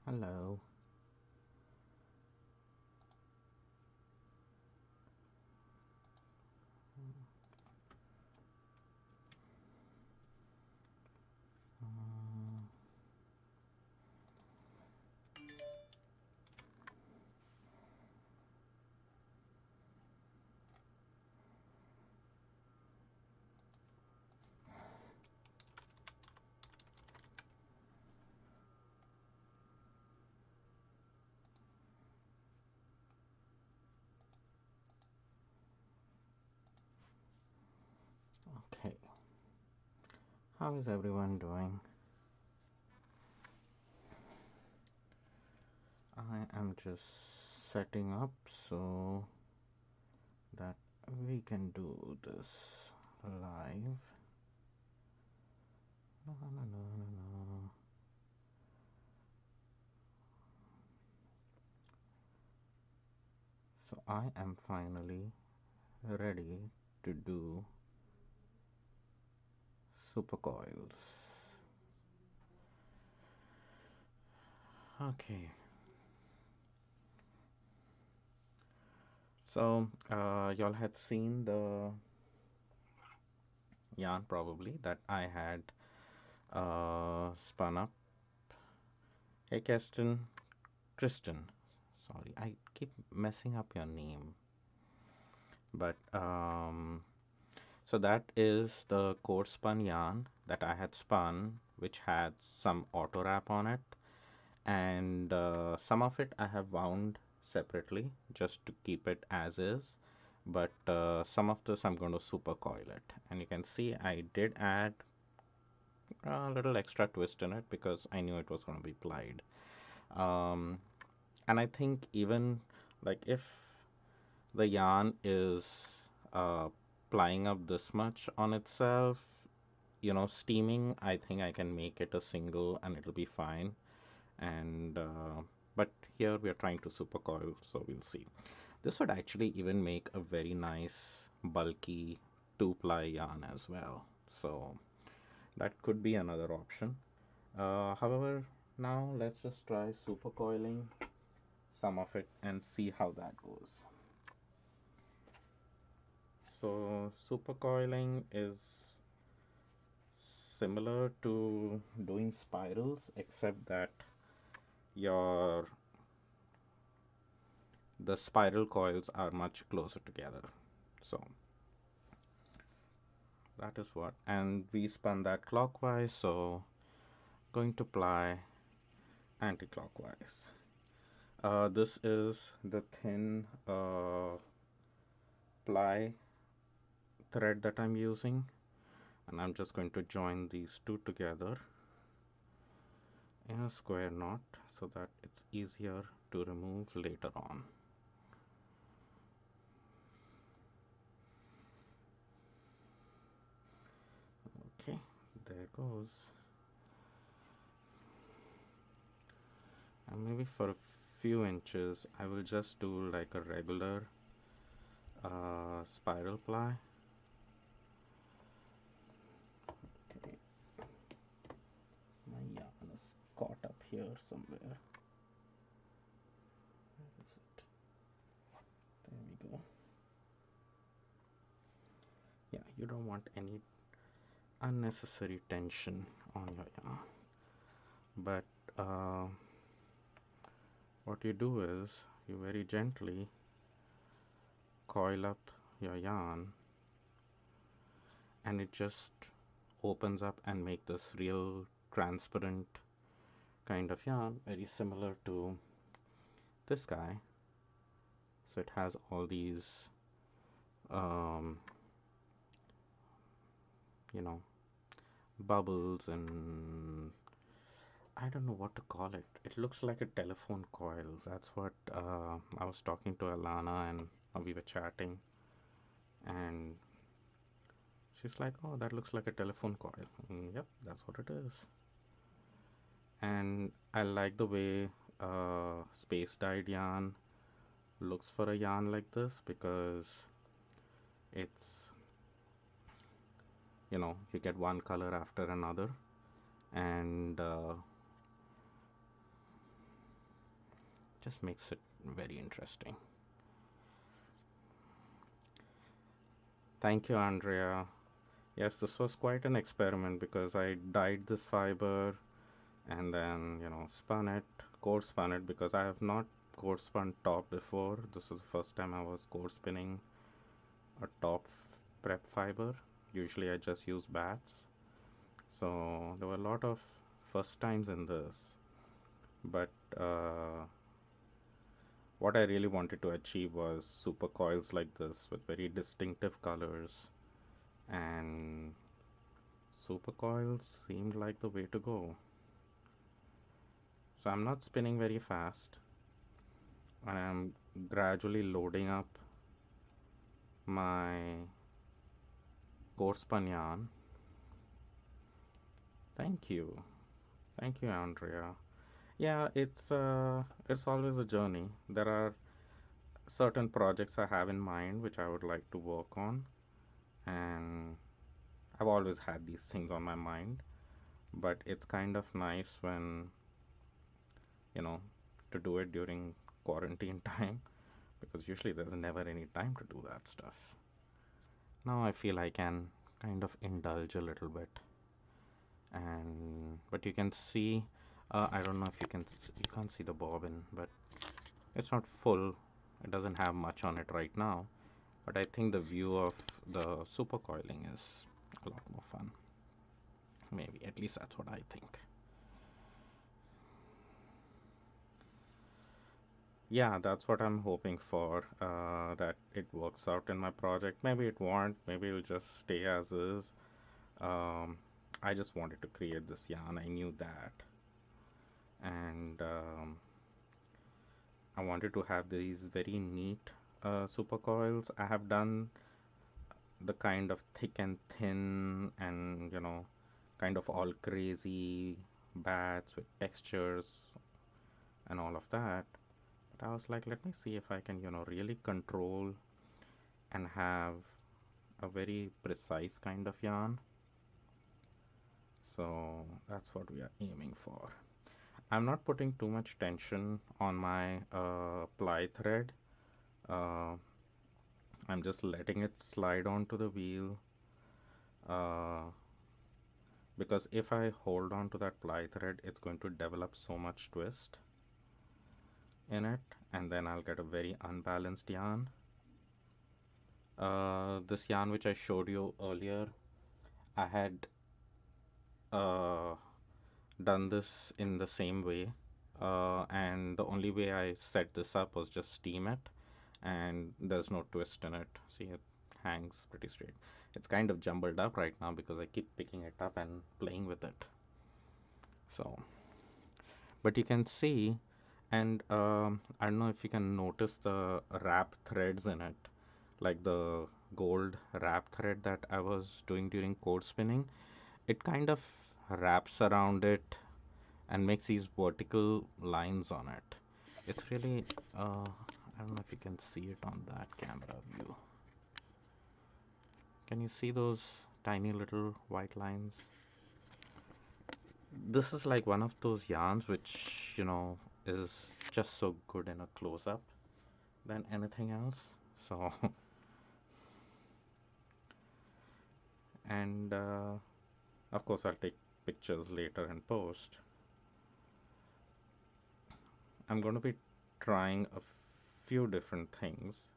Hello. Okay, how is everyone doing? I am just setting up so that we can do this live. No, no, no, no, no. So I am finally ready to do Supercoils. Okay, so y'all had seen the yarn probably that I had spun up. Hey, Kristen. Sorry, I keep messing up your name. But so that is the core spun yarn that I had spun, which had some auto wrap on it, and some of it I have wound separately just to keep it as is. But some of this I'm going to super coil it, and you can see I did add a little extra twist in it because I knew it was going to be plied. Um, and I think even like if the yarn is uh, plying up this much on itself, steaming, I think I can make it a single and it'll be fine. And but here we are trying to super coil, so we'll see. This would actually even make a very nice bulky two-ply yarn as well. So that could be another option. However, now let's just try super coiling some of it and see how that goes. So supercoiling is similar to doing spirals, except that your the spiral coils are much closer together. So that is what, and we spun that clockwise, so going to ply anti-clockwise. This is the thin ply thread that I'm using, and I'm just going to join these two together in a square knot so that it's easier to remove later on. Okay, there goes. And maybe for a few inches I will just do like a regular spiral ply. Okay, my yarn is caught up here somewhere. Where is it? There we go. Yeah, you don't want any unnecessary tension on your yarn. But what you do is you very gently coil up your yarn and it just opens up and make this real transparent kind of yarn, very similar to this guy. So it has all these um, you know bubbles, and I don't know what to call it. It looks like a telephone coil. That's what I was talking to Alana, and we were chatting, and she's like, oh, that looks like a telephone coil. Yep, that's what it is. And I like the way space dyed yarn looks for a yarn like this, because it's, you get one color after another, and Just makes it very interesting. Thank you, Andrea. Yes, this was quite an experiment because I dyed this fiber and then, spun it, core spun it because I have not core spun top before. This is the first time I was core spinning a top prep fiber. Usually I just use bats. So there were a lot of first times in this. But what I really wanted to achieve was super coils like this with very distinctive colors, and super coils seemed like the way to go. So I'm not spinning very fast, and I'm gradually loading up my core spun yarn. Thank you. Thank you, Andrea. Yeah, it's always a journey. There are certain projects I have in mind which I would like to work on, and I've always had these things on my mind, but it's kind of nice when, you know, to do it during quarantine time because usually there's never any time to do that stuff. Now I feel I can kind of indulge a little bit, and but you can see, I don't know if you can't see the bobbin, but it's not full. It doesn't have much on it right now, but I think the view of the super coiling is a lot more fun. Maybe, at least that's what I think. Yeah, that's what I'm hoping for, that it works out in my project. Maybe it won't, maybe it'll just stay as is. Um, I just wanted to create this yarn, I knew that. And I wanted to have these very neat super coils. I have done the kind of thick and thin and, kind of all crazy bats with textures and all of that. But I was like, let me see if I can, really control and have a very precise kind of yarn. So that's what we are aiming for. I'm not putting too much tension on my ply thread. Uh, I'm just letting it slide onto the wheel, uh, because if I hold on to that ply thread, it's going to develop so much twist in it, and then I'll get a very unbalanced yarn. This yarn which I showed you earlier, I had uh, done this in the same way, and the only way I set this up was just steam it, and there's no twist in it. See, it hangs pretty straight. It's kind of jumbled up right now because I keep picking it up and playing with it. So, but you can see, and I don't know if you can notice the wrap threads in it, like the gold wrap thread that I was doing during core spinning. It kind of wraps around it and makes these vertical lines on it. It's really, I don't know if you can see it on that camera view. Can you see those tiny little white lines? This is like one of those yarns which, is just so good in a close-up than anything else. So, and of course I'll take pictures later and post. I'm going to be trying a few different things.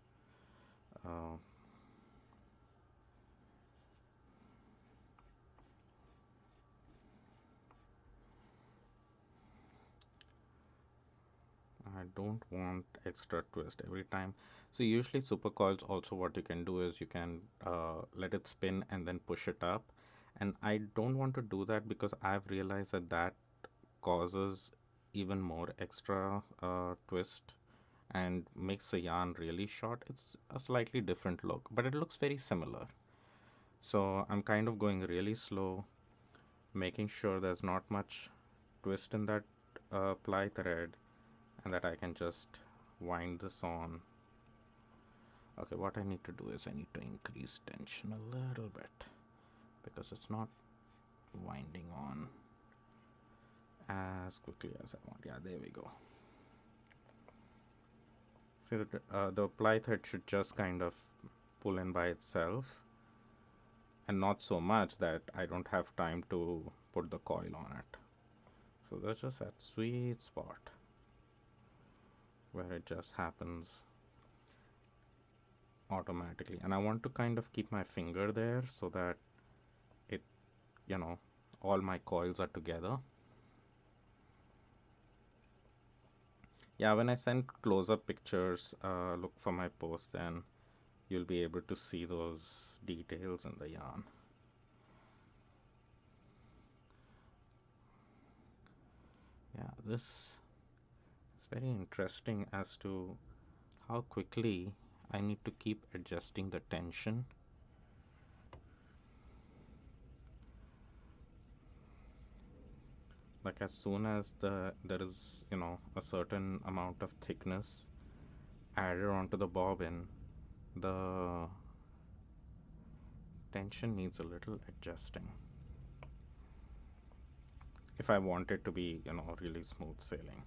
Uh, I don't want extra twist every time. So usually super coils also what you can do is you can let it spin and then push it up. And I don't want to do that because I've realized that that causes even more extra twist and makes the yarn really short. It's a slightly different look, but it looks very similar. So I'm kind of going really slow, making sure there's not much twist in that ply thread, and that I can just wind this on. Okay, what I need to do is I need to increase tension a little bit because it's not winding on as quickly as I want. Yeah, there we go. See, the ply thread should just kind of pull in by itself, and not so much that I don't have time to put the coil on it. So there's just that sweet spot where it just happens automatically. And I want to kind of keep my finger there so that it, you know, all my coils are together. Yeah, when I send close-up pictures, look for my post, and you'll be able to see those details in the yarn. Yeah, this is very interesting as to how quickly I need to keep adjusting the tension. Like as soon as there is, a certain amount of thickness added onto the bobbin, the tension needs a little adjusting if I want it to be, really smooth sailing.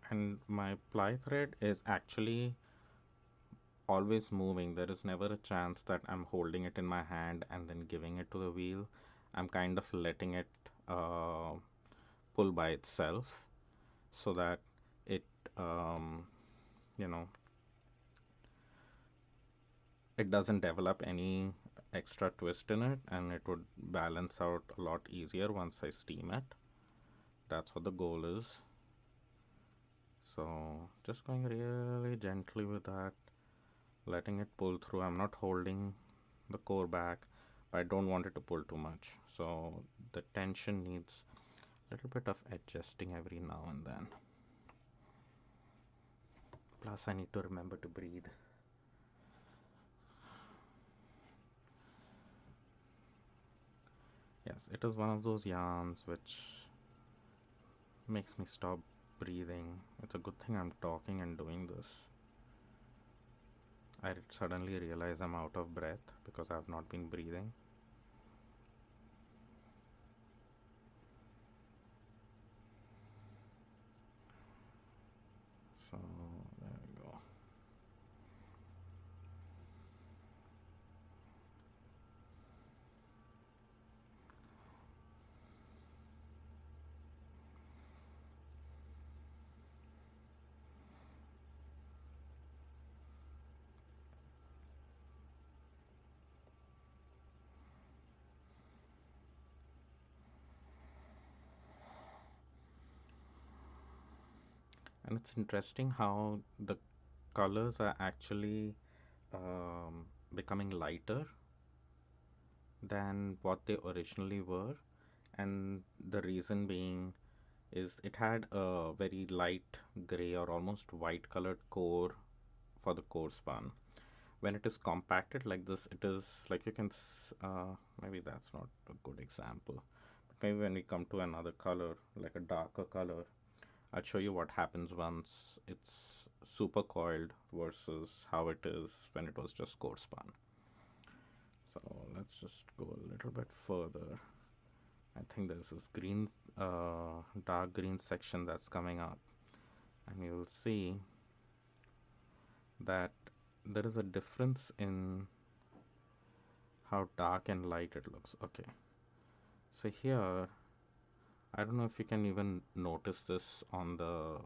And my ply thread is actually always moving. There is never a chance that I'm holding it in my hand and then giving it to the wheel. I'm kind of letting it uh, pull by itself so that it, um, you know, it doesn't develop any extra twist in it, and it would balance out a lot easier once I steam it. That's what the goal is. So just going really gently with that, letting it pull through. I'm not holding the core back, but I don't want it to pull too much. So the tension needs a little bit of adjusting every now and then. Plus, I need to remember to breathe. Yes, it is one of those yarns which makes me stop breathing. It's a good thing I'm talking and doing this. I suddenly realize I'm out of breath because I've not been breathing. So there we go. And it's interesting how the colors are actually becoming lighter than what they originally were. And the reason being is it had a very light gray or almost white colored core for the core spun. When it is compacted like this, it is like you can, maybe that's not a good example. But maybe when we come to another color, like a darker color, I'll show you what happens once it's super coiled versus how it is when it was just core spun. So let's just go a little bit further. I think there's this green, dark green section that's coming up, and you'll see that there is a difference in how dark and light it looks. Okay, so here, I don't know if you can even notice this on the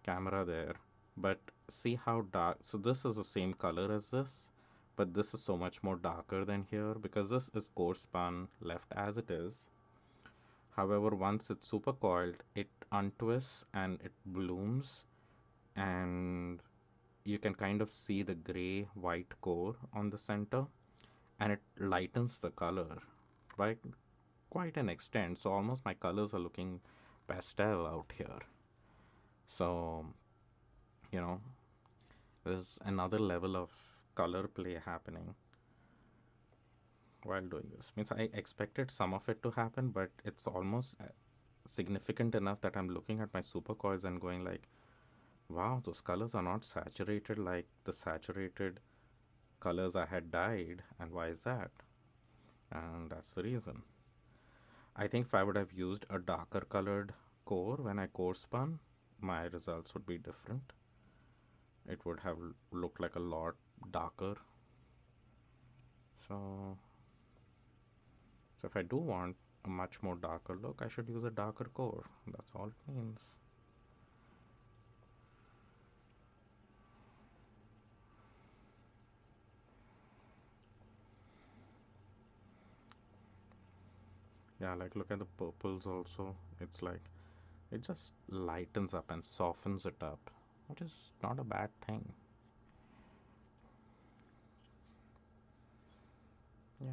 camera there, but see how dark. So this is the same color as this, but this is so much more darker than here because this is core spun left as it is. However, once it's super coiled, it untwists and it blooms, and you can kind of see the gray white core on the center, and it lightens the color by quite an extent. So almost my colors are looking pastel out here. So, you know, there's another level of color play happening while doing this. Means I expected some of it to happen, but it's almost significant enough that I'm looking at my Supercoils and going like, wow, those colors are not saturated like the saturated colors I had dyed. And why is that? And that's the reason. I think if I would have used a darker colored core when I core spun, my results would be different. It would have looked like a lot darker. So, so if I do want a much more darker look, I should use a darker core. That's all it means. Yeah, like look at the purples also. It's like it just lightens up and softens it up, which is not a bad thing. Yeah.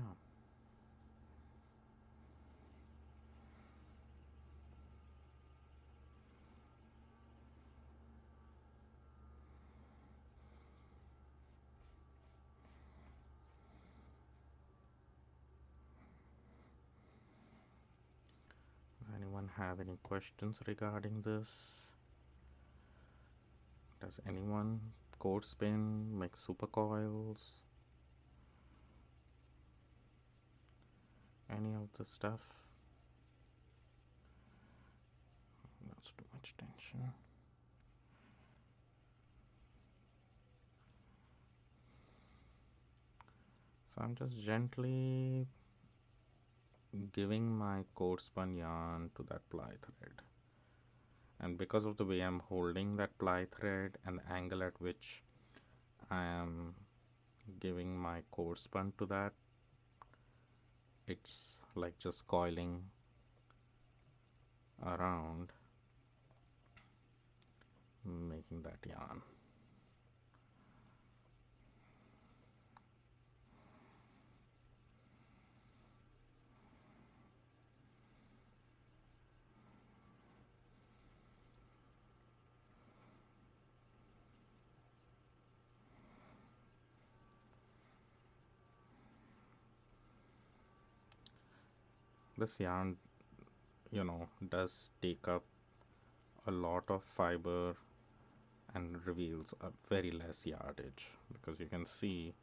Does anyone have any questions regarding this? Does anyone core spin, make super coils, any of the stuff? That's too much tension. So I'm just gently giving my core spun yarn to that ply thread. And because of the way I'm holding that ply thread and the angle at which I am giving my core spun to that, it's like just coiling around, making that yarn. This yarn, does take up a lot of fiber and reveals a very less yardage, because you can see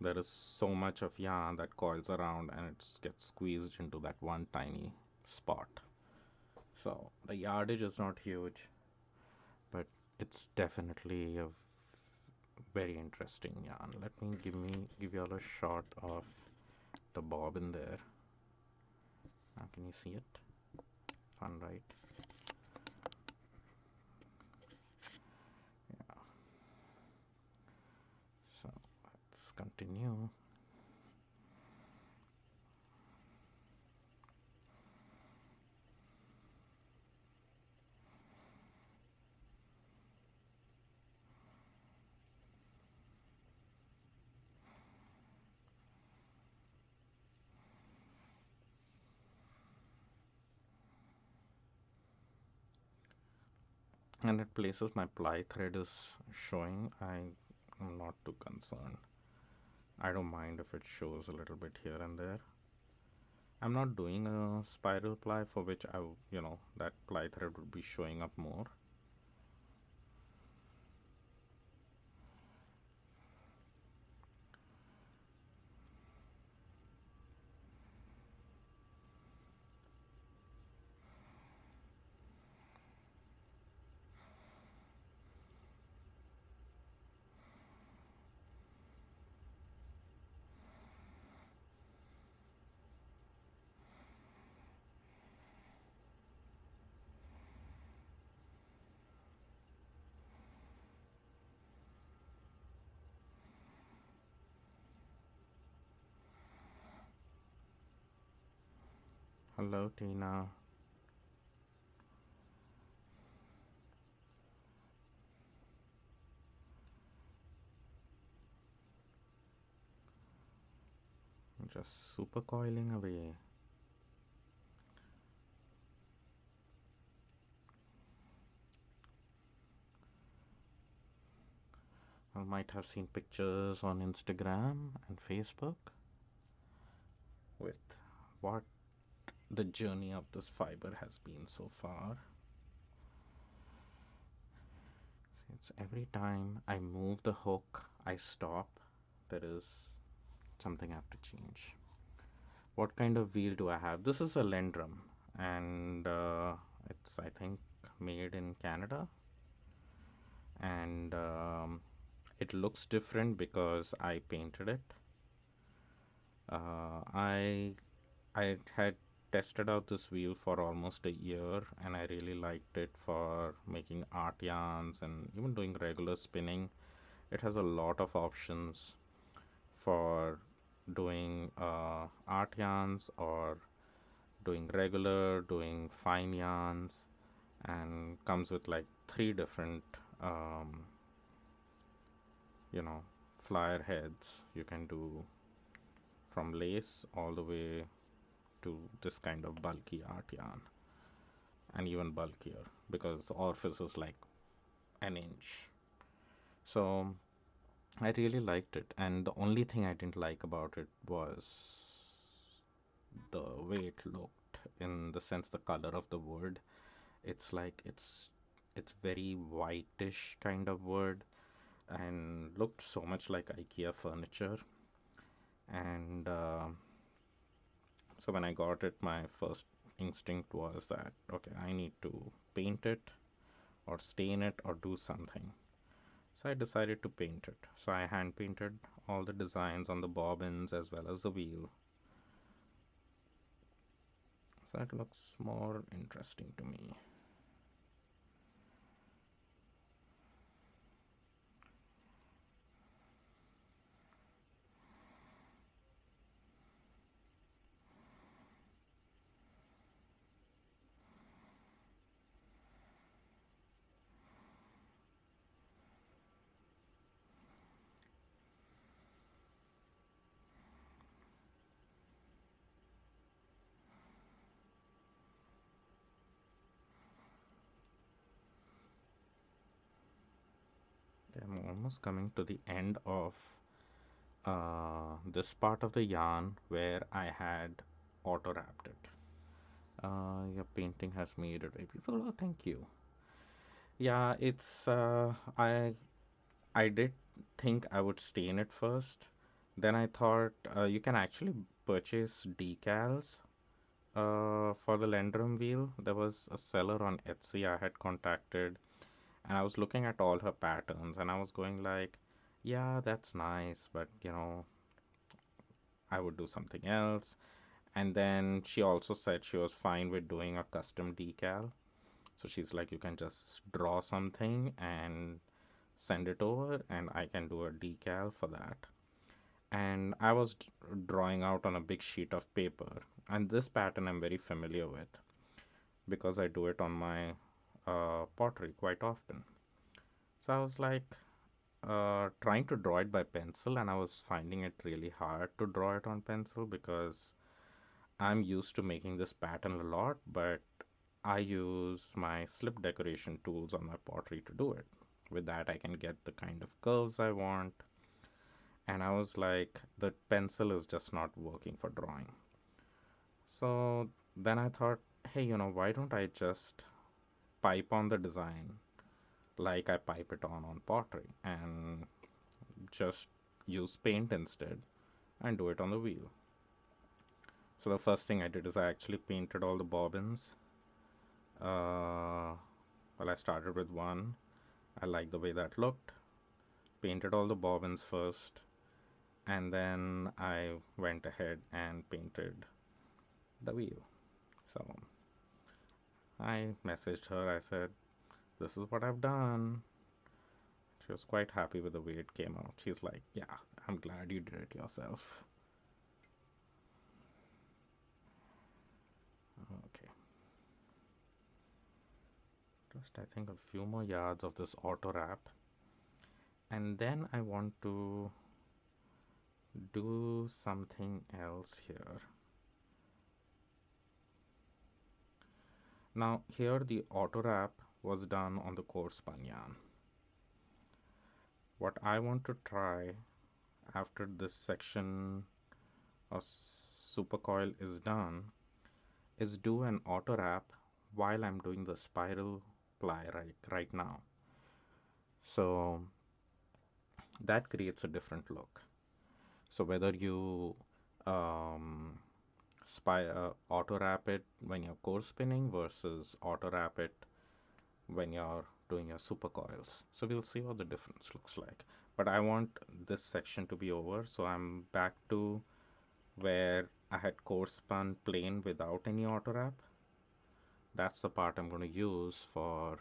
there is so much of yarn that coils around and it gets squeezed into that one tiny spot. So the yardage is not huge, but it's definitely a very interesting yarn. Let me give you all a shot of the bobbin there. Now can you see it? Fun, right? Yeah. So let's continue. And at places my ply thread is showing, I am not too concerned. I don't mind if it shows a little bit here and there. I'm not doing a spiral ply for which that ply thread would be showing up more. Hello, Tina. Just super coiling away. You might have seen pictures on Instagram and Facebook with what the journey of this fiber has been so far. It's every time I move the hook, I stop. There is something I have to change. What kind of wheel do I have? This is a Lendrum, and it's, I think, made in Canada, and it looks different because I painted it. I had tested out this wheel for almost a year, and I really liked it for making art yarns and even doing regular spinning. It has a lot of options for doing art yarns or doing regular, doing fine yarns, and comes with like three different, um, you know, flyer heads. You can do from lace all the way to this kind of bulky art yarn, and even bulkier because the orifice is like an inch. So I really liked it, and the only thing I didn't like about it was the way it looked, in the sense the color of the wood. It's like it's very whitish kind of wood and looked so much like IKEA furniture. And so when I got it, my first instinct was that okay, I need to paint it or stain it or do something. So I decided to paint it. So I hand painted all the designs on the bobbins as well as the wheel. So it looks more interesting to me. I'm almost coming to the end of this part of the yarn where I had auto wrapped it. Your painting has made it very beautiful. Oh, thank you. Yeah, it's I did think I would stain it first. Then I thought you can actually purchase decals for the Lendrum wheel. There was a seller on Etsy I had contacted, and I was looking at all her patterns, and I was going like, yeah, that's nice, but I would do something else. And then she also said she was fine with doing a custom decal. So she's like, you can just draw something and send it over, and I can do a decal for that. And I was drawing out on a big sheet of paper. And this pattern I'm very familiar with because I do it on my pottery quite often. So I was like trying to draw it by pencil, and I was finding it really hard to draw it on pencil because I'm used to making this pattern a lot, but I use my slip decoration tools on my pottery to do it. With that, I can get the kind of curves I want. And I was like, the pencil is just not working for drawing. So then I thought, hey, why don't I just pipe on the design like I pipe it on pottery and just use paint instead and do it on the wheel. So the first thing I did is I actually painted all the bobbins. Well, I started with one. I liked the way that looked. Painted all the bobbins first, and then I went ahead and painted the wheel. So I messaged her. I said, "This is what I've done." She was quite happy with the way it came out. She's like, "Yeah, I'm glad you did it yourself." Okay, just I think a few more yards of this auto wrap, and then I want to do something else here. Now here the auto wrap was done on the coarse banyan. What I want to try after this section of supercoil is done is do an auto wrap while I'm doing the spiral ply right now. So that creates a different look. So whether you um, auto wrap it when you're core spinning versus auto wrap it when you're doing your super coils. So we'll see what the difference looks like. But I want this section to be over, so I'm back to where I had core spun plain without any auto wrap. That's the part I'm going to use for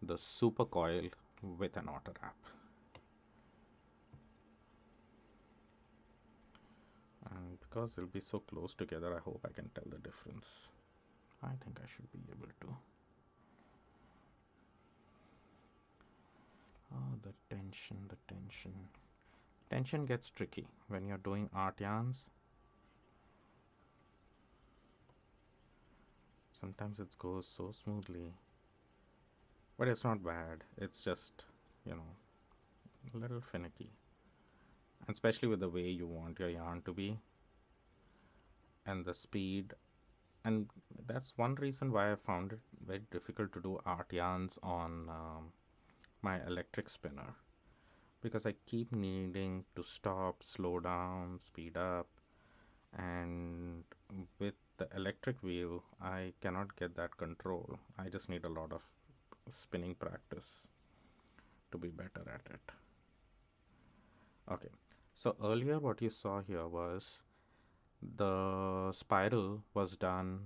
the super coil with an auto wrap. And because they'll be so close together, I hope I can tell the difference. I think I should be able to. Oh, the tension, the tension. Tension gets tricky when you're doing art yarns. Sometimes it goes so smoothly, but it's not bad. It's just, you know, a little finicky. And especially with the way you want your yarn to be and the speed. And that's one reason why I found it very difficult to do art yarns on my electric spinner, because I keep needing to stop, slow down, speed up, and with the electric wheel, I cannot get that control. I just need a lot of spinning practice to be better at it. Okay, so earlier what you saw here was the spiral was done.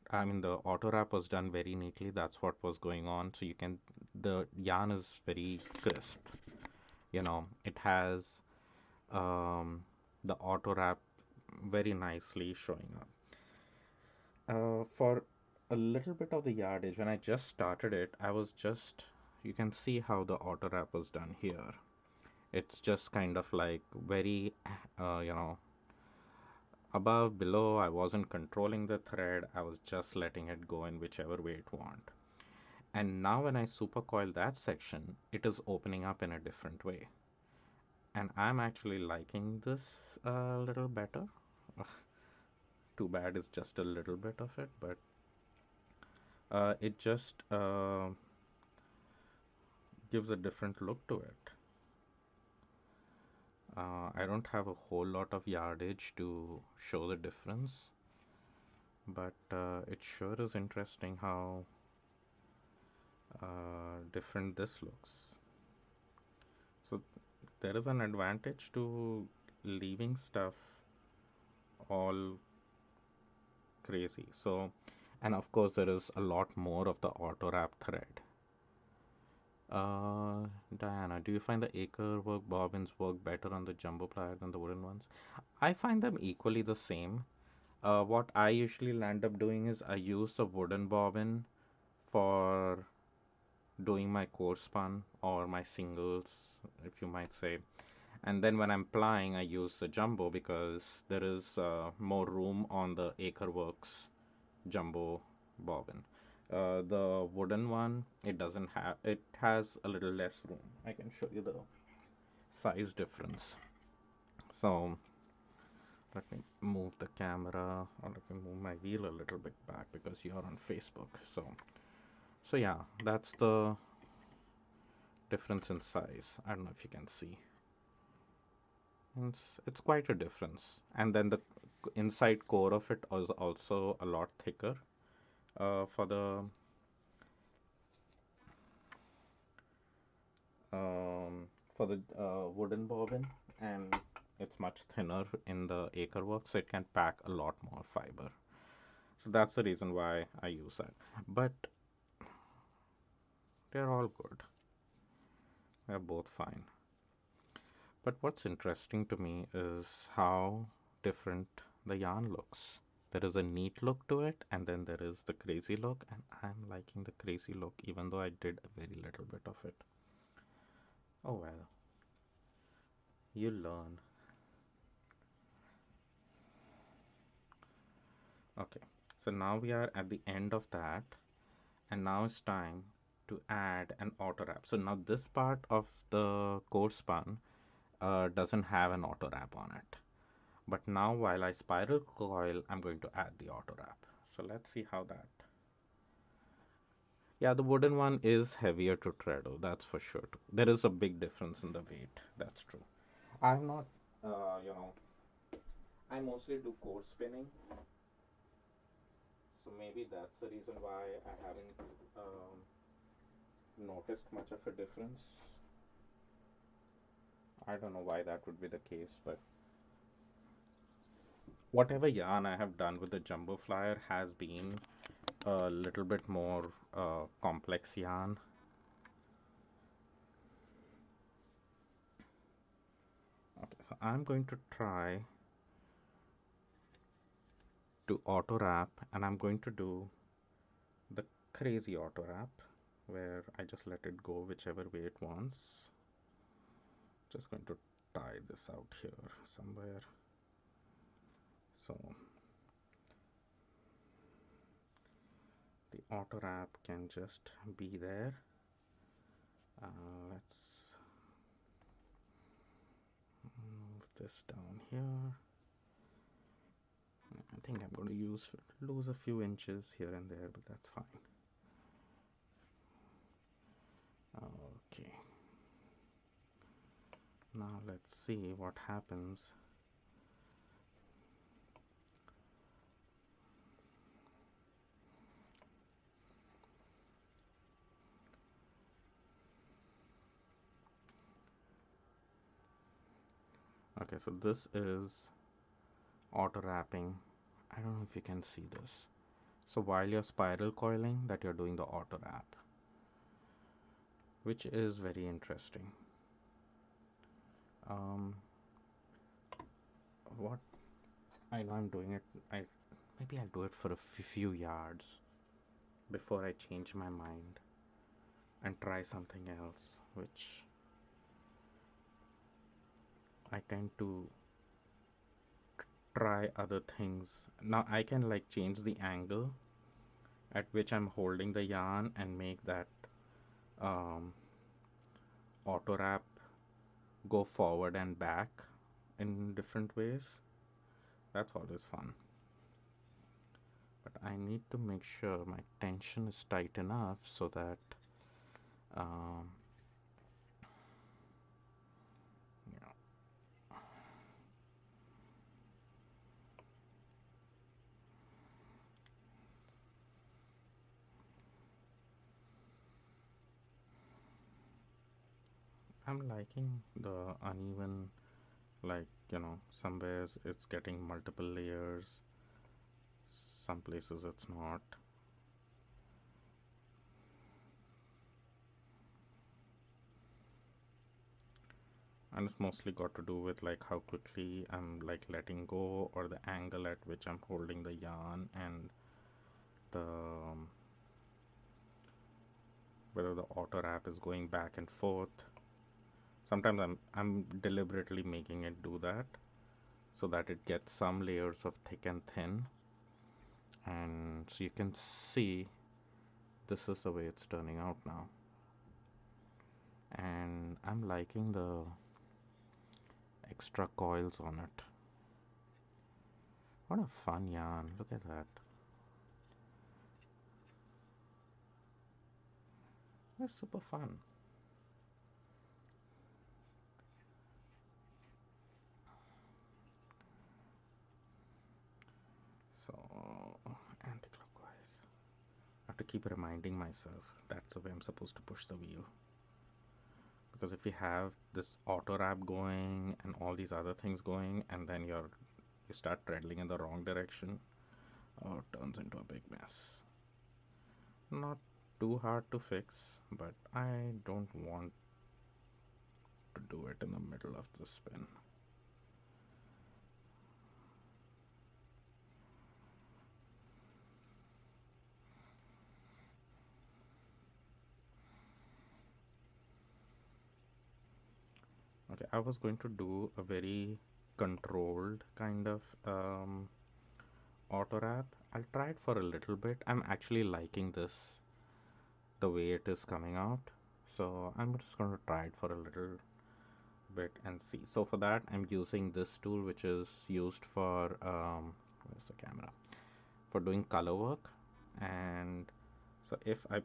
I mean, the auto wrap was done very neatly. That's what was going on. So you can, the yarn is very crisp. You know, it has the auto wrap very nicely showing up. For a little bit of the yardage, when I just started it, I was just, you can see how the auto wrap was done here. It's just kind of like very, you know, above, below. I wasn't controlling the thread. I was just letting it go in whichever way it want. And now when I super coil that section, it is opening up in a different way. And I'm actually liking this a little better. Too bad it's just a little bit of it, but it just gives a different look to it. I don't have a whole lot of yardage to show the difference, but it sure is interesting how different this looks. So there is an advantage to leaving stuff all crazy. So, and of course there is a lot more of the auto wrap thread. Diana, do you find the acre work bobbins work better on the jumbo plier than the wooden ones? I find them equally the same. What I usually land up doing is I use the wooden bobbin for doing my core spun or my singles, if you might say. And then when I'm plying, I use the jumbo because there is more room on the Acreworks jumbo bobbin. The wooden one, it doesn't have, it has a little less room. I can show you the size difference. So let me move the camera, or let me move my wheel a little bit back because you're on Facebook. So yeah, that's the difference in size. I don't know if you can see. It's quite a difference. And then the inside core of it is also a lot thicker for the um, wooden bobbin, and it's much thinner in the acre work, so it can pack a lot more fiber. So that's the reason why I use that. But they're all good. They're both fine. But what's interesting to me is how different the yarn looks. There is a neat look to it, and then there is the crazy look, and I'm liking the crazy look even though I did a very little bit of it. Oh well. You learn. Okay, so now we are at the end of that, and now it's time to add an auto wrap. So now this part of the core spun doesn't have an auto wrap on it. But now while I spiral coil, I'm going to add the auto wrap. So let's see how that. Yeah, the wooden one is heavier to treadle, that's for sure. There is a big difference in the weight, that's true. I'm not, you know, I mostly do core spinning, so maybe that's the reason why I haven't noticed much of a difference. I don't know why that would be the case, but whatever yarn I have done with the jumbo flyer has been a little bit more complex yarn. Okay, so I'm going to try to auto wrap, and I'm going to do the crazy auto wrap where I just let it go whichever way it wants. Just going to tie this out here somewhere. So the auto wrap can just be there. Let's move this down here. I think I'm going to lose a few inches here and there, but that's fine. Okay. Now let's see what happens. Okay, so this is auto wrapping. I don't know if you can see this. So while you're spiral coiling, that you're doing the auto wrap, which is very interesting. Um, what I know I'm doing it. Maybe I'll do it for a few yards before I change my mind and try something else, which I tend to try other things. Now I can like change the angle at which I'm holding the yarn and make that um, auto wrap go forward and back in different ways. That's always fun. But I need to make sure my tension is tight enough so that um, you know, I'm liking the uneven, like, somewhere it's getting multiple layers, some places it's not. And it's mostly got to do with like how quickly I'm like letting go, or the angle at which I'm holding the yarn, and the whether the auto wrap is going back and forth. Sometimes I'm deliberately making it do that so that it gets some layers of thick and thin, and so you can see this is the way it's turning out now. And I'm liking the extra coils on it. What a fun yarn, look at that. It's super fun. So anti-clockwise. I have to keep reminding myself that's the way I'm supposed to push the wheel, because if you have this auto wrap going and all these other things going, and then you start treadling in the wrong direction, oh, it turns into a big mess. Not too hard to fix, but I don't want to do it in the middle of the spin. Okay, I was going to do a very controlled kind of auto wrap. I'll try it for a little bit. I'm actually liking this the way it is coming out, so I'm just going to try it for a little bit and see. So for that, I'm using this tool, which is used for where's the camera, for doing color work. And so if I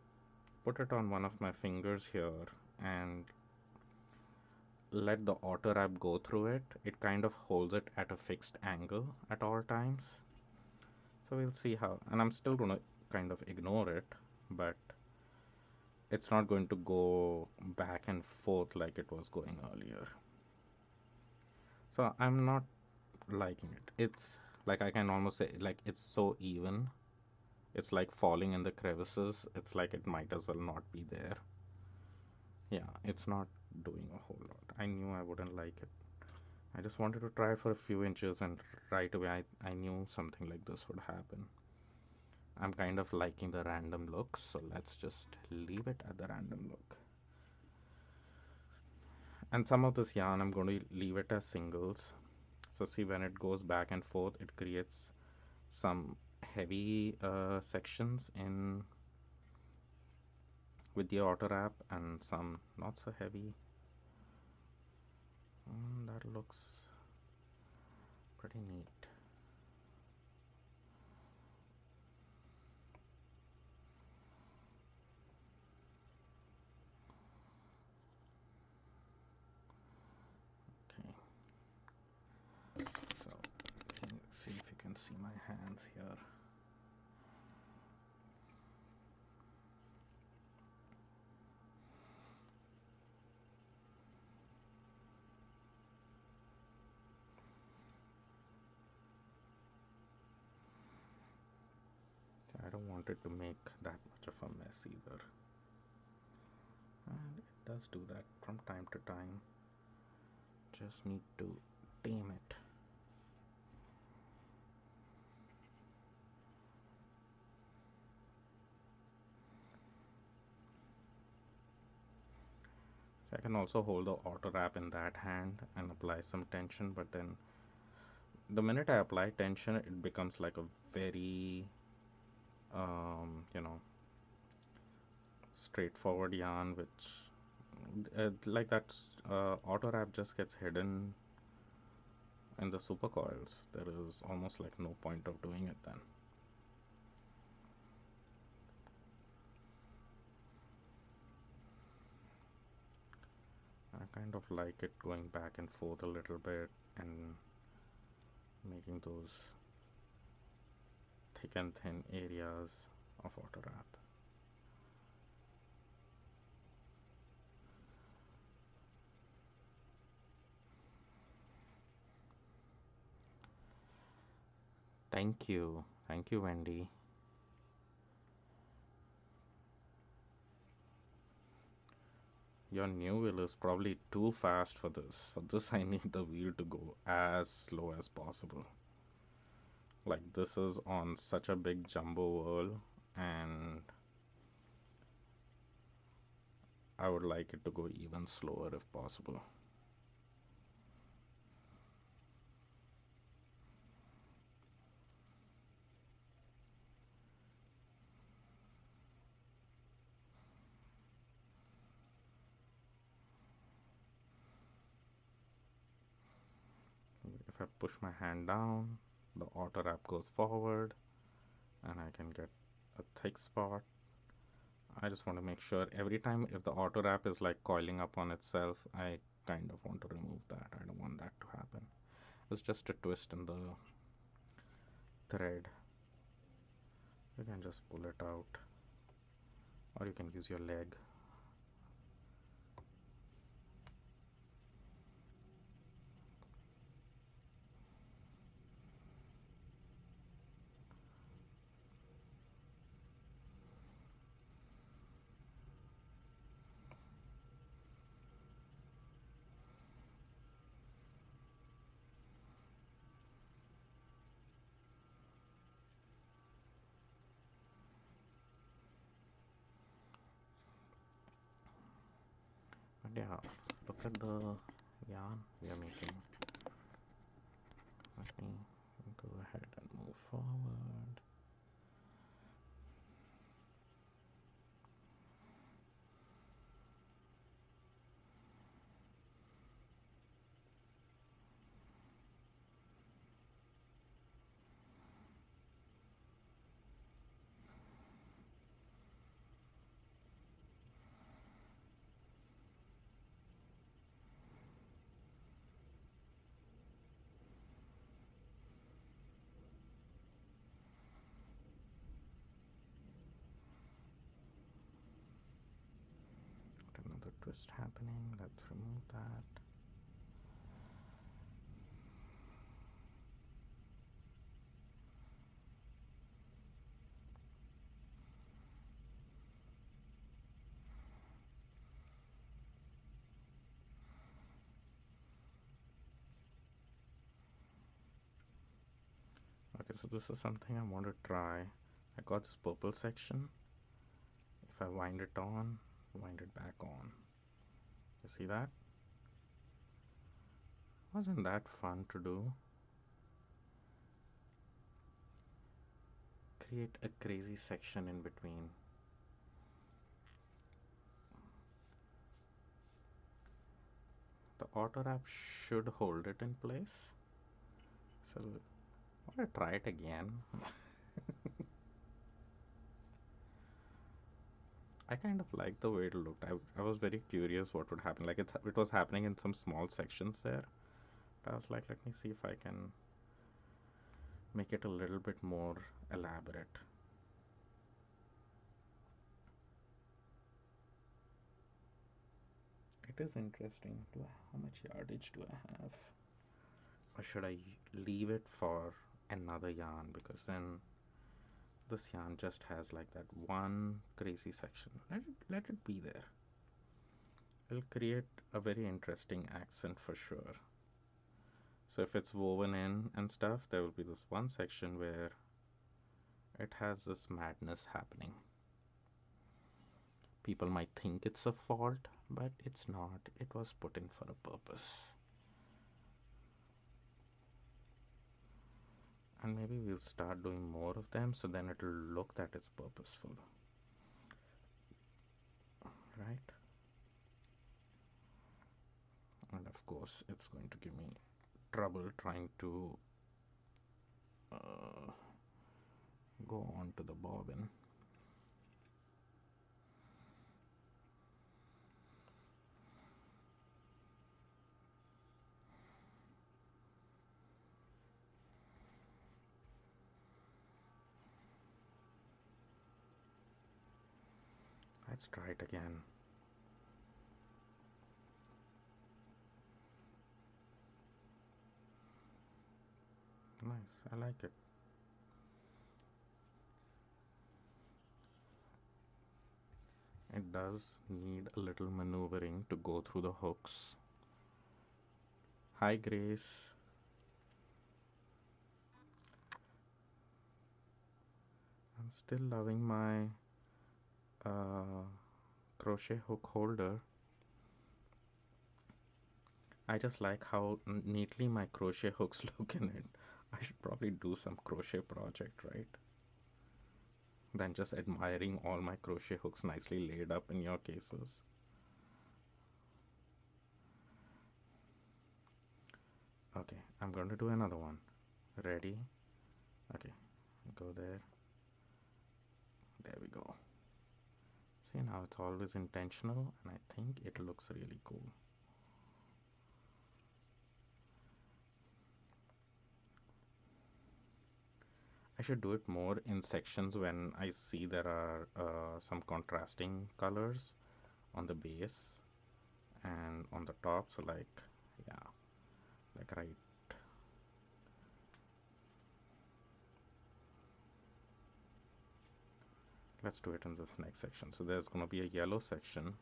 put it on one of my fingers here and let the auto wrap go through it, it kind of holds it at a fixed angle at all times. So we'll see how, and I'm still gonna kind of ignore it, but it's not going to go back and forth like it was going earlier. So I'm not liking it. It's like, I can almost say, like, it's so even. It's like falling in the crevices. It's like it might as well not be there. Yeah, it's not doing a whole lot. I knew I wouldn't like it. I just wanted to try for a few inches, and right away I knew something like this would happen. I'm kind of liking the random look, so let's just leave it at the random look. And some of this yarn I'm going to leave it as singles. So see, when it goes back and forth, it creates some heavy sections in with the auto wrap, and some not so heavy. That looks pretty neat. Okay, so see if you can see my hands here. I don't want it to make that much of a mess either. And it does do that from time to time. Just need to tame it. So I can also hold the auto wrap in that hand and apply some tension, but then the minute I apply tension, it becomes like a very you know, straightforward yarn, which like that auto wrap just gets hidden in the Supercoils. There is almost like no point of doing it then. I kind of like it going back and forth a little bit and making those thick and thin areas of auto wrap. Thank you, Wendy. Your new wheel is probably too fast for this. For this, I need the wheel to go as slow as possible. Like, this is on such a big jumbo whirl, and I would like it to go even slower if possible. If I push my hand down, the auto wrap goes forward, and I can get a thick spot. I just want to make sure every time if the auto wrap is like coiling up on itself, I kind of want to remove that. I don't want that to happen. It's just a twist in the thread. You can just pull it out, or you can use your leg. But yeah, look at the yarn we are making. Let me go ahead and move forward. Another twist happening. Let's remove that. Okay, so this is something I want to try. I got this purple section. If I wind it on, wind it back on. You see that? Wasn't that fun to do? Create a crazy section in between. The auto wrap should hold it in place. So I want to try it again. I kind of like the way it looked. I was very curious what would happen. Like it was happening in some small sections there. I was like, let me see if I can make it a little bit more elaborate. It is interesting. How much yardage do I have? Or should I leave it for another yarn? Because then this yarn just has like that one crazy section. Let it be there. It'll create a very interesting accent for sure. So if it's woven in and stuff, there will be this one section where it has this madness happening. People might think it's a fault, but it's not. It was put in for a purpose. And maybe we'll start doing more of them so then it'll look that it's purposeful. Right? And of course, it's going to give me trouble trying to go on to the bobbin. Let's try it again. Nice, I like it. It does need a little maneuvering to go through the hooks. Hi, Grace. I'm still loving my crochet hook holder. I just like how neatly my crochet hooks look in it. I should probably do some crochet project, right? Than just admiring all my crochet hooks nicely laid up in your cases. Okay, I'm going to do another one. Ready? Okay, go there. There we go. See, now it's always intentional and I think it looks really cool. I should do it more in sections when I see there are some contrasting colors on the base and on the top. So like, yeah, like right. Let's do it in this next section. So there's going to be a yellow section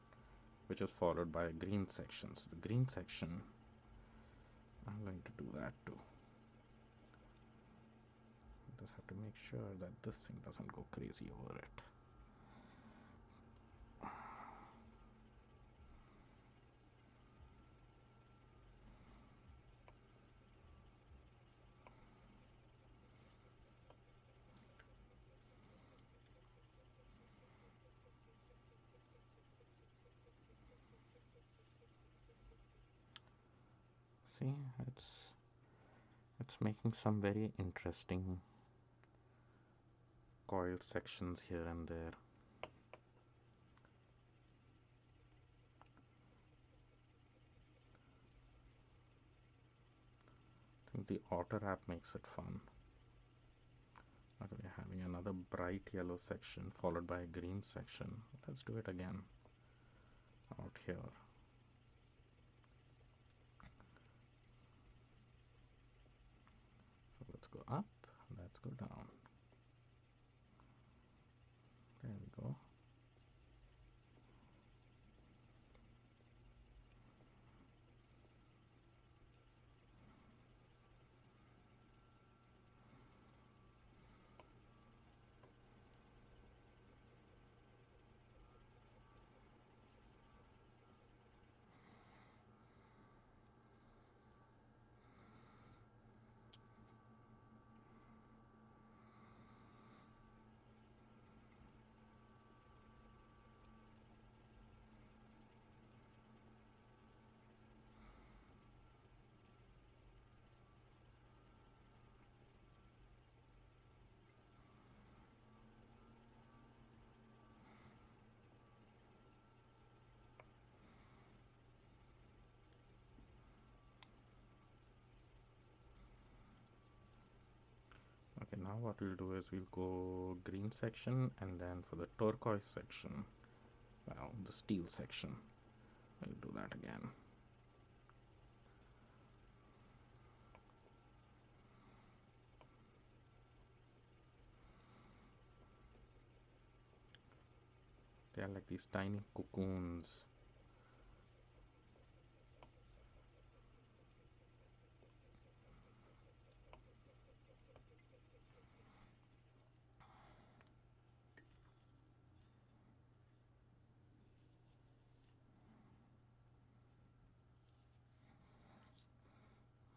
which is followed by a green section. So the green section, I'm going to do that too. Just have to make sure that this thing doesn't go crazy over it. See, it's making some very interesting coil sections here and there. I think the auto wrap makes it fun. Okay, we're having another bright yellow section followed by a green section. Let's do it again out here. So let's go up, let's go down. There we go. Okay, now what we'll do is we'll go green section, and then for the turquoise section, well, the steel section, we'll do that again. They are like these tiny cocoons.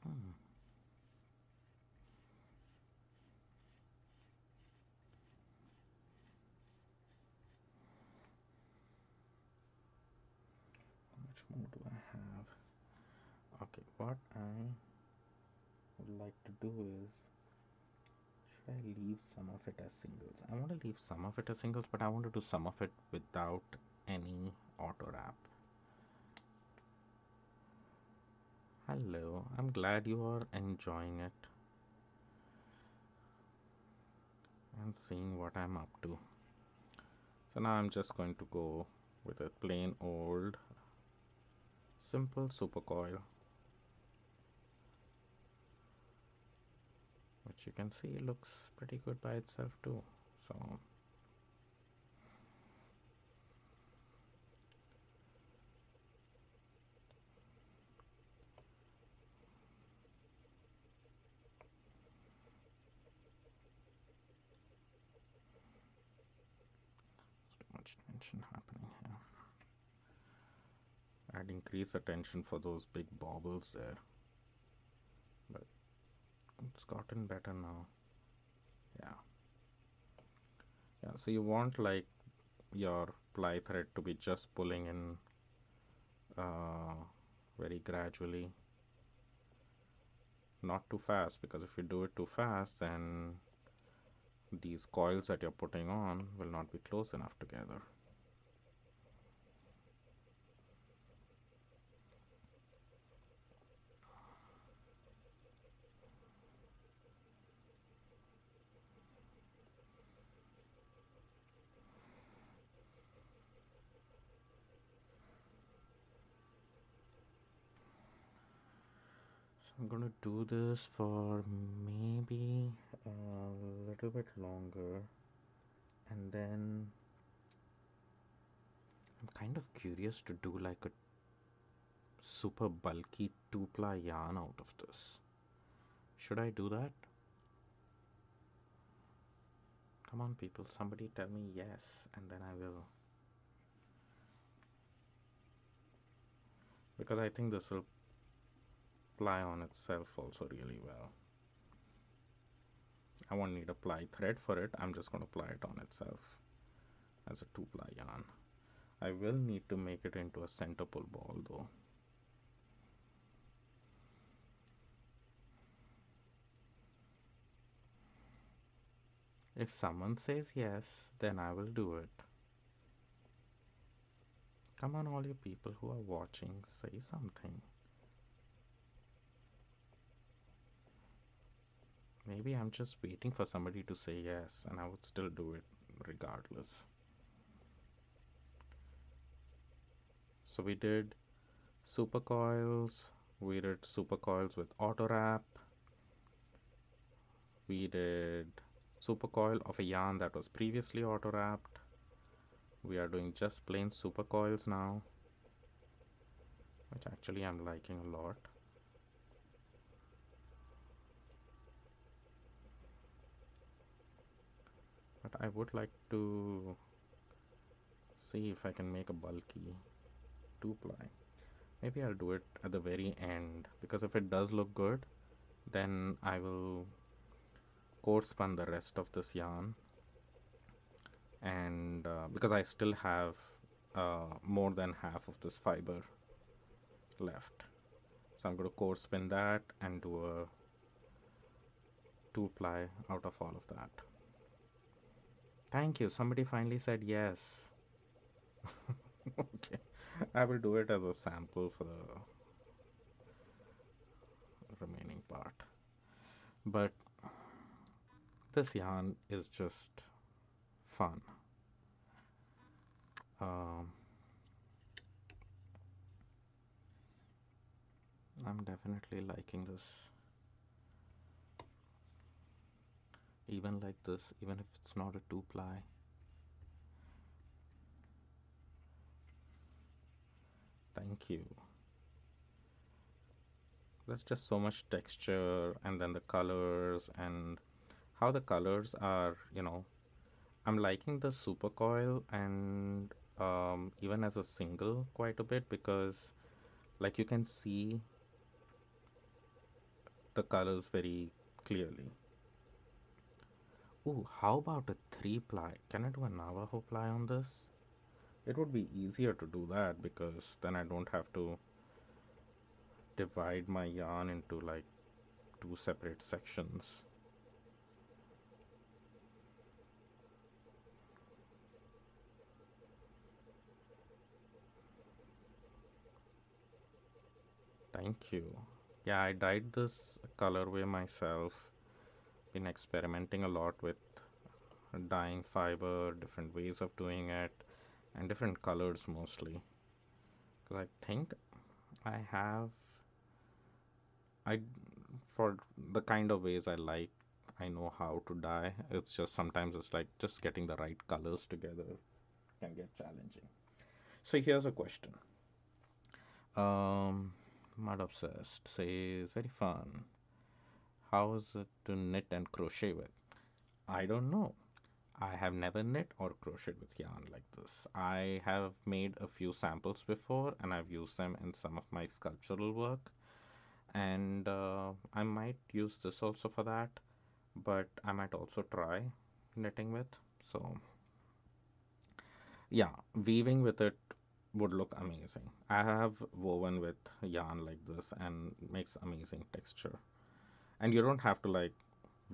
Hmm. How much more do I have? Okay, what I would like to do is, should I leave some of it as singles? I want to leave some of it as singles, but I want to do some of it without any auto wrap. Hello, I'm glad you are enjoying it and seeing what I'm up to. So now I'm just going to go with a plain old simple super coil, which you can see looks pretty good by itself too. So too much tension happening here. I'd increase the tension for those big bobbles there, but it's gotten better now. Yeah, yeah. So you want like your ply thread to be just pulling in uh, very gradually, not too fast, because if you do it too fast, then these coils that you're putting on will not be close enough together. So I'm gonna do this for maybe a little bit longer, and then I'm kind of curious to do like a super bulky 2-ply yarn out of this. Should I do that? Come on, people, somebody tell me yes, and then I will. Because I think this will ply on itself also really well. I won't need a ply thread for it, I'm just going to ply it on itself as a 2-ply yarn. I will need to make it into a center pull ball though. If someone says yes, then I will do it. Come on, all you people who are watching, say something. Maybe I'm just waiting for somebody to say yes, and I would still do it regardless. So we did Supercoils, we did Supercoils with auto wrap, we did Supercoil of a yarn that was previously auto wrapped. We are doing just plain Supercoils now, which actually I'm liking a lot. But I would like to see if I can make a bulky 2-ply. Maybe I'll do it at the very end, because if it does look good, then I will coarse spun the rest of this yarn, and because I still have more than half of this fiber left, so I'm going to coarse spin that and do a 2-ply out of all of that. Thank you, somebody finally said yes. Okay, I will do it as a sample for the remaining part, but this yarn is just fun. um, I'm definitely liking this, even like this, even if it's not a 2-ply. Thank you. There's just so much texture, and then the colors, and how the colors are, I'm liking the super coil, and even as a single quite a bit, because like you can see the colors very clearly. Ooh, how about a 3-ply? Can I do a Navajo ply on this? It would be easier to do that, because then I don't have to divide my yarn into like two separate sections. Thank you. Yeah, I dyed this colorway myself. Been experimenting a lot with dyeing fiber, different ways of doing it, and different colors mostly. Because I think I have, I for the kind of ways I like, I know how to dye. It's just sometimes it's like just getting the right colors together can get challenging. So here's a question. Mud Obsessed says, very fun. How is it to knit and crochet with? I don't know. I have never knit or crocheted with yarn like this. I have made a few samples before, and I've used them in some of my sculptural work, and I might use this also for that, but I might also try knitting with. So yeah, weaving with it would look amazing. I have woven with yarn like this and makes amazing texture. And you don't have to like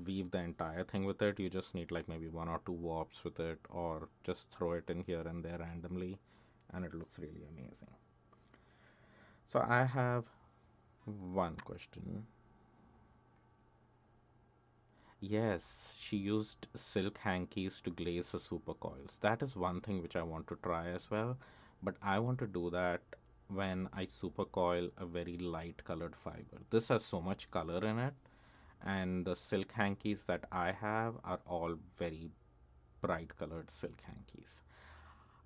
weave the entire thing with it. You just need like maybe one or two warps with it, or just throw it in here and there randomly, and it looks really amazing. So I have one question. Yes, she used silk hankies to glaze the super coils. That is one thing which I want to try as well, but I want to do that when I super coil a very light colored fiber. This has so much color in it, and the silk hankies that I have are all very bright colored silk hankies.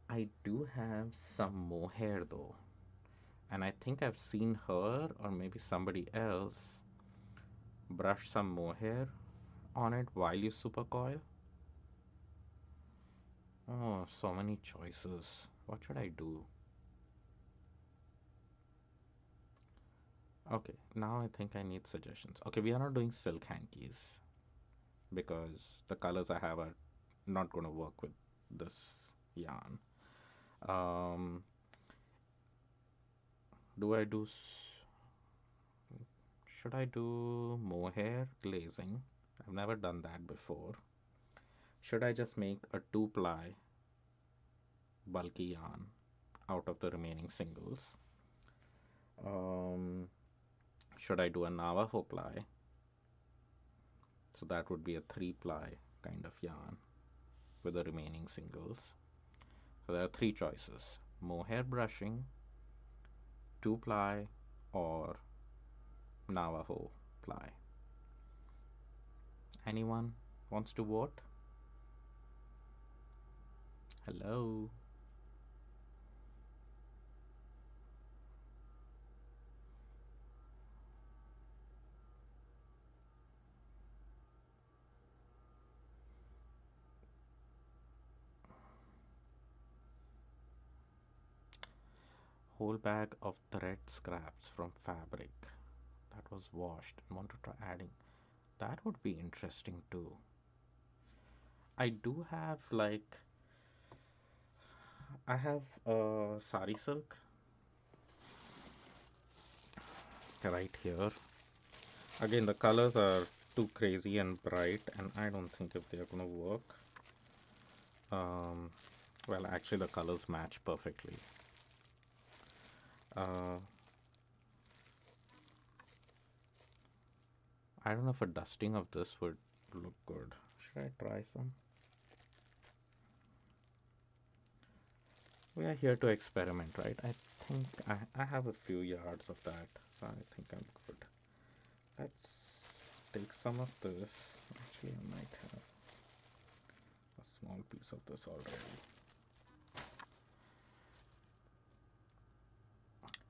I do have some mohair though, and I think I've seen her or maybe somebody else brush some mohair on it while you super coil. Oh, so many choices. What should I do? Okay, now I think I need suggestions. Okay, we are not doing silk hankies because the colors I have are not going to work with this yarn. Um, do I do should I do mohair glazing? I've never done that before. Should I just make a two ply bulky yarn out of the remaining singles? Um, should I do a Navajo ply? So that would be a three ply kind of yarn with the remaining singles. So there are three choices: mohair brushing, two ply, or Navajo ply. Anyone wants to vote? Hello? Whole bag of thread scraps from fabric that was washed and want to try adding. That would be interesting too. I do have like I have sari silk right here. Again, the colors are too crazy and bright, and I don't think if they're gonna work. Um, well, actually, the colors match perfectly. Uh, I don't know if a dusting of this would look good. Should I try some? We are here to experiment, right? I think I have a few yards of that, so I think I'm good. Let's take some of this. Actually, I might have a small piece of this already.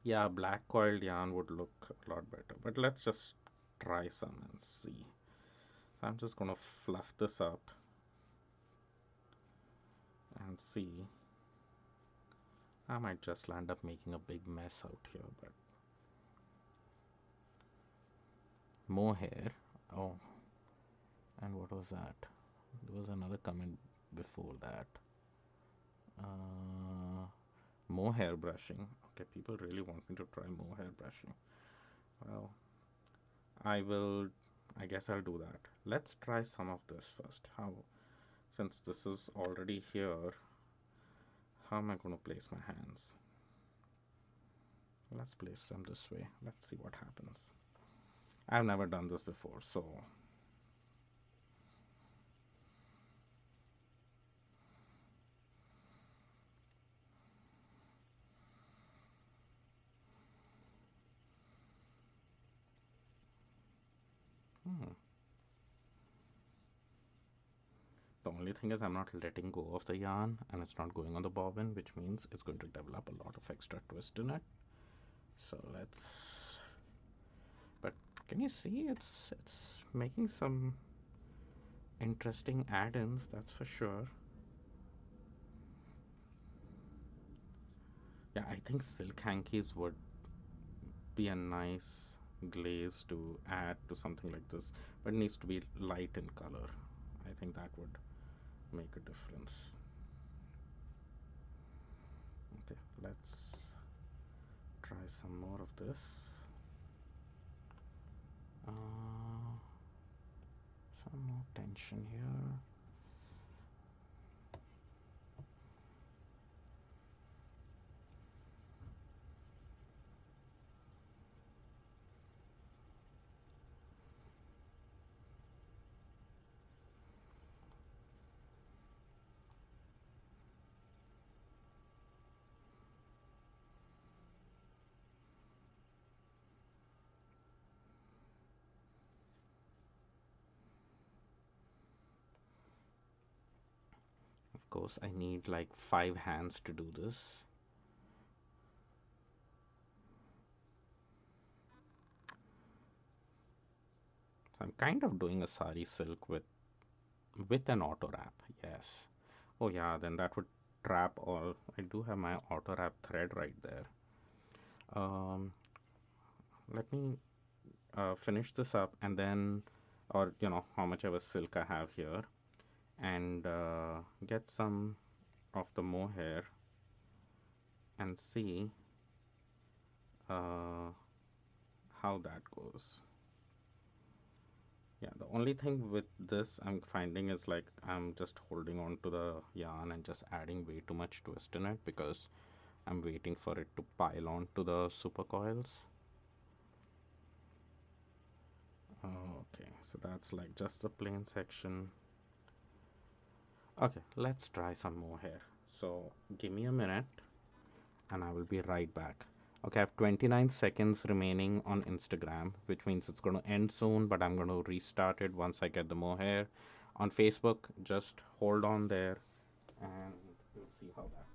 Yeah, black coiled yarn would look a lot better, but let's just try some and see. So I'm just gonna fluff this up and see. I might just land up making a big mess out here, but mohair. Oh, and what was that? There was another comment before that. Uh, Mohair brushing. Okay, people really want me to try mohair brushing. Well, I will. I guess I'll do that. Let's try some of this first. Since this is already here, how am I going to place my hands? Let's place them this way. Let's see what happens. I've never done this before, so hmm. The only thing is I'm not letting go of the yarn and it's not going on the bobbin, which means it's going to develop a lot of extra twist in it. So let's, but can you see it's making some interesting add-ins, that's for sure. Yeah, I think silk hankies would be a nice glaze to add to something like this, but it needs to be light in color. I think that would make a difference. Okay, let's try some more of this. Some more tension here. Of course, I need like 5 hands to do this. So I'm kind of doing a sari silk with an auto wrap. Yes. Oh yeah, then that would trap all. I do have my auto wrap thread right there. Um, Let me finish this up and then, or how much ever silk I have here, and get some of the mohair and see uh, how that goes. Yeah, the only thing with this I'm finding is like I'm just holding on to the yarn and just adding way too much twist in it because I'm waiting for it to pile on to the super coils. Okay, so that's like just a plain section. Okay, let's try some more here. So give me a minute and I will be right back. Okay, I have 29 seconds remaining on Instagram, which means it's going to end soon, but I'm going to restart it once I get the mohair. On Facebook, just hold on there and we'll see how that works.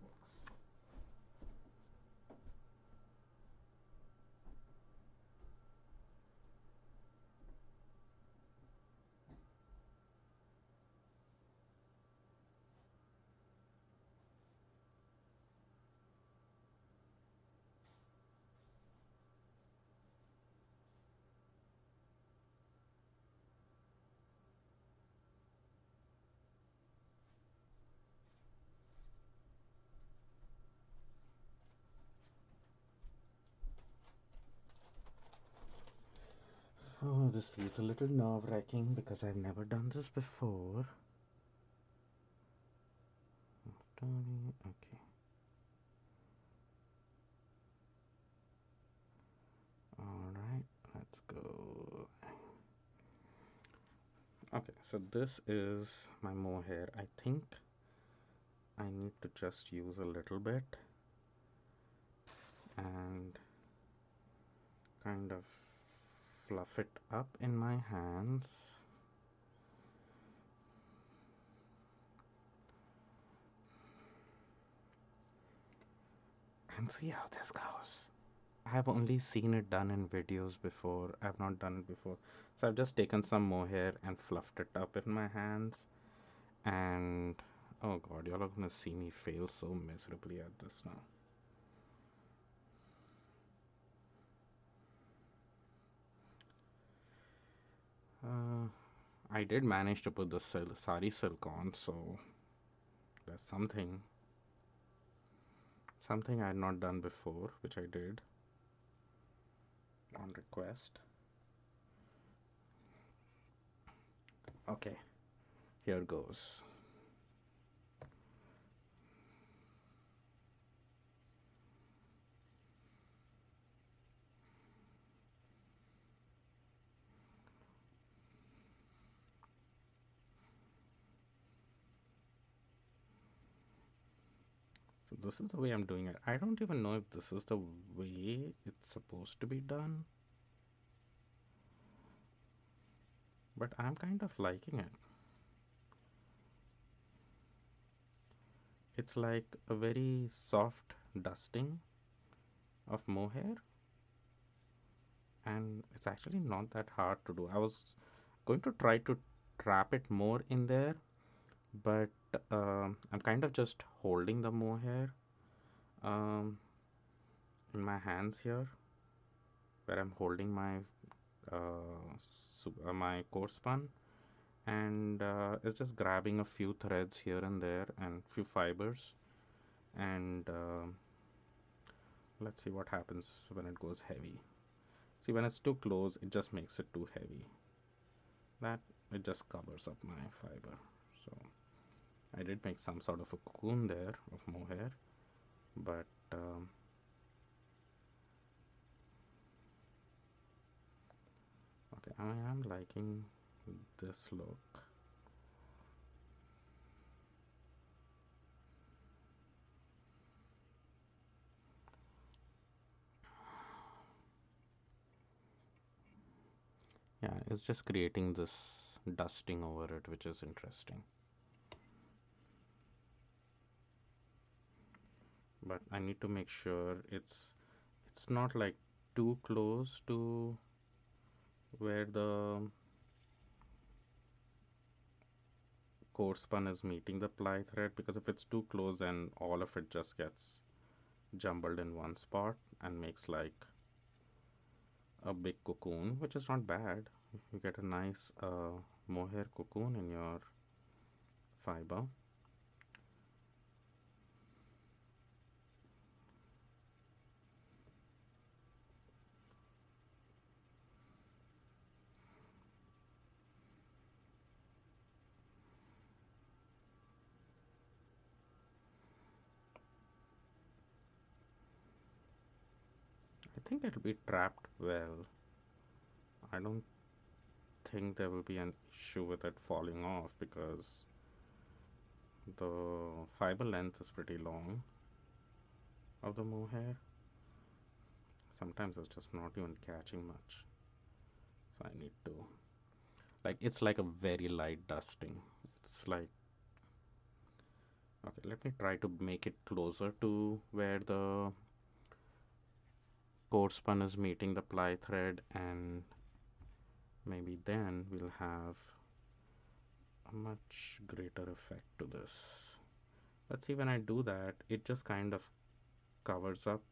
Oh, this feels a little nerve-wracking because I've never done this before. Okay. All right, let's go. Okay, so this is my mohair. I think I need to just use a little bit and kind of fluff it up in my hands. And see how this goes. I have only seen it done in videos before. I've not done it before. So I've just taken some mohair and fluffed it up in my hands. And oh god, y'all are gonna see me fail so miserably at this now. I did manage to put the sari silk on, so that's something I had not done before, which I did on request. Okay, here goes. So this is the way I'm doing it. I don't even know if this is the way it's supposed to be done, but I'm kind of liking it. It's like a very soft dusting of mohair, and it's actually not that hard to do. I was going to try to trap it more in there, but I'm kind of just holding the mohair um, in my hands here, where I'm holding my core spun, and it's just grabbing a few threads here and there and few fibers, and let's see what happens when it goes heavy. See, when it's too close, it just makes it too heavy. That it just covers up my fiber. So I did make some sort of a cocoon there of mohair, but okay, I am liking this look. Yeah, it's just creating this dusting over it, which is interesting. But I need to make sure it's not like too close to where the core spun is meeting the ply thread, because if it's too close then all of it just gets jumbled in one spot and makes like a big cocoon, which is not bad. You get a nice mohair cocoon in your fiber. think it'll be trapped well. I don't think there will be an issue with it falling off because the fiber length is pretty long of the mohair. Sometimes it's just not even catching much. So I need to, like, it's like a very light dusting. It's like, okay, let me try to make it closer to where the core spun is meeting the ply thread, and maybe then we'll have a much greater effect to this. Let's see, when I do that, it just kind of covers up.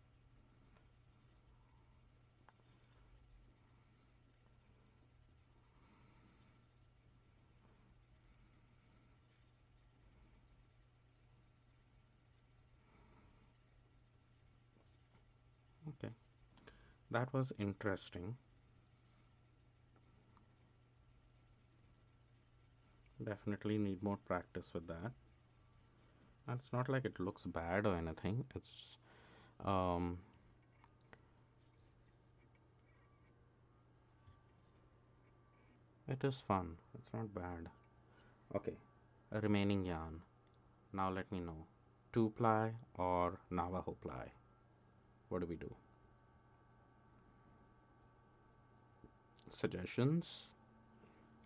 Okay, that was interesting. Definitely need more practice with that. And it's not like it looks bad or anything. Um, it is fun. It's not bad. Okay, remaining yarn. Now let me know. 2 ply or Navajo ply? What do we do? Suggestions?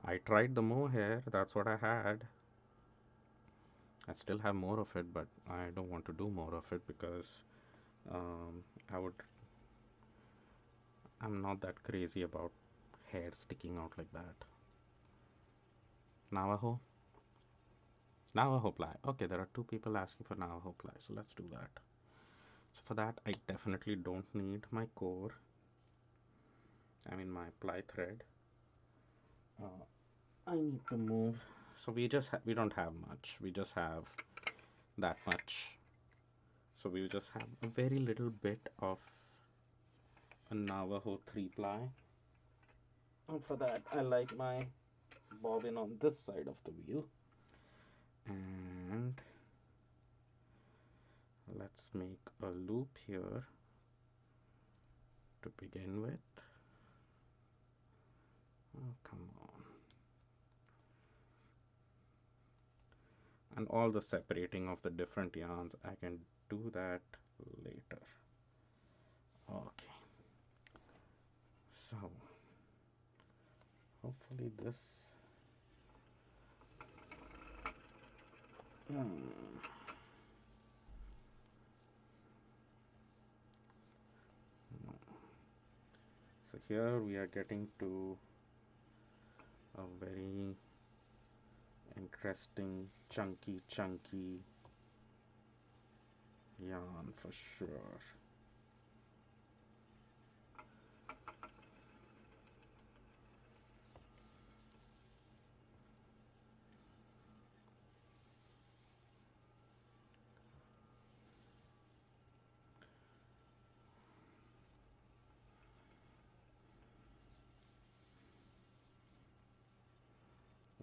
I tried the mohair, that's what I had. I still have more of it, but I don't want to do more of it because um, I would. I'm not that crazy about hair sticking out like that. Navajo? Navajo ply. Okay, there are two people asking for Navajo ply, so let's do that. So for that, I definitely don't need my core. I mean my ply thread. Uh, I need to move. So we don't have much. We just have that much. So we'll just have a very little bit of a Navajo 3 ply. And for that, I like my bobbin on this side of the wheel. And let's make a loop here to begin with. Oh, come on. And all the separating of the different yarns, I can do that later. Okay. So, hopefully this. Hmm. No. So here we are getting to a very interesting, chunky yarn for sure.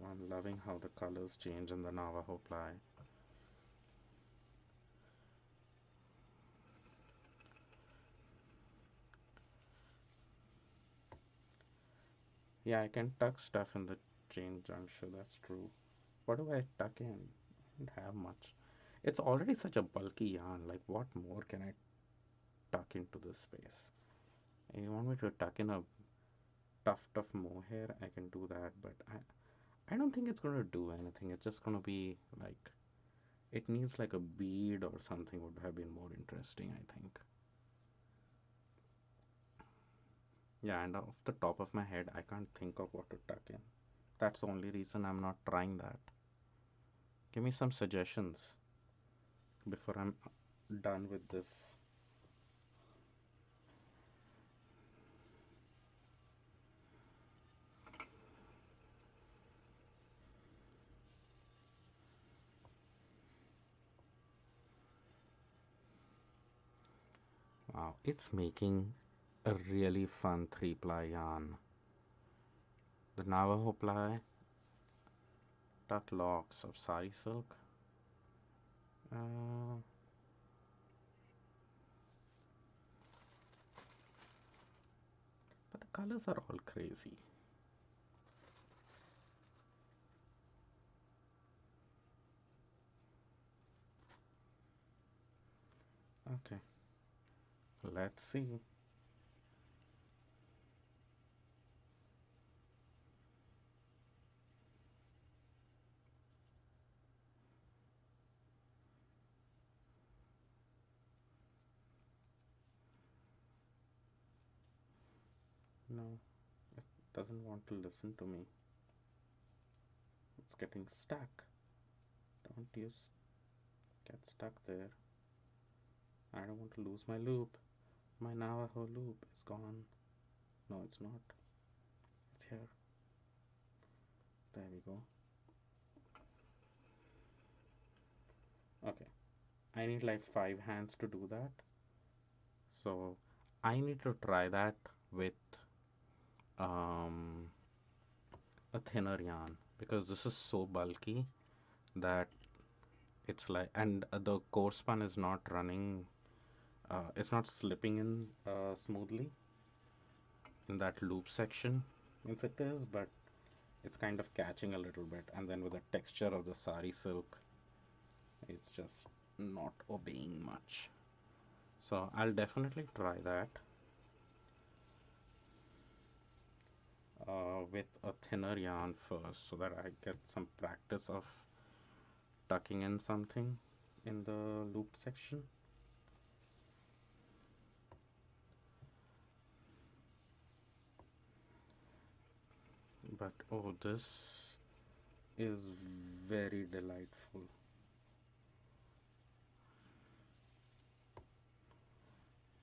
I'm loving how the colors change in the Navajo ply. Yeah, I can tuck stuff in the chain juncture, that's true. What do I tuck in? I don't have much. It's already such a bulky yarn, like what more can I tuck into this space? And you want me to tuck in a tuft of mohair? I can do that, but I don't think it's gonna do anything. It's just gonna be like, it needs like a bead or something would have been more interesting, I think. Yeah, and off the top of my head, I can't think of what to tuck in. That's the only reason I'm not trying that. Give me some suggestions before I'm done with this. Wow, it's making a really fun 3 ply yarn. The Navajo ply, tuck locks of sari silk. Uh, colors are all crazy. Okay, let's see. No, it doesn't want to listen to me. It's getting stuck. Don't you get stuck there. I don't want to lose my loop. My Navajo loop is gone. No, it's not. It's here. There we go. Okay. I need like 5 hands to do that. So I need to try that with um, a thinner yarn because this is so bulky that it's like, and the core span is not running, it's not slipping in smoothly in that loop section. Means it is, but it's kind of catching a little bit. And then with the texture of the sari silk, it's just not obeying much. So I'll definitely try that with a thinner yarn first so that I get some practice of tucking in something in the looped section. But oh, this is very delightful.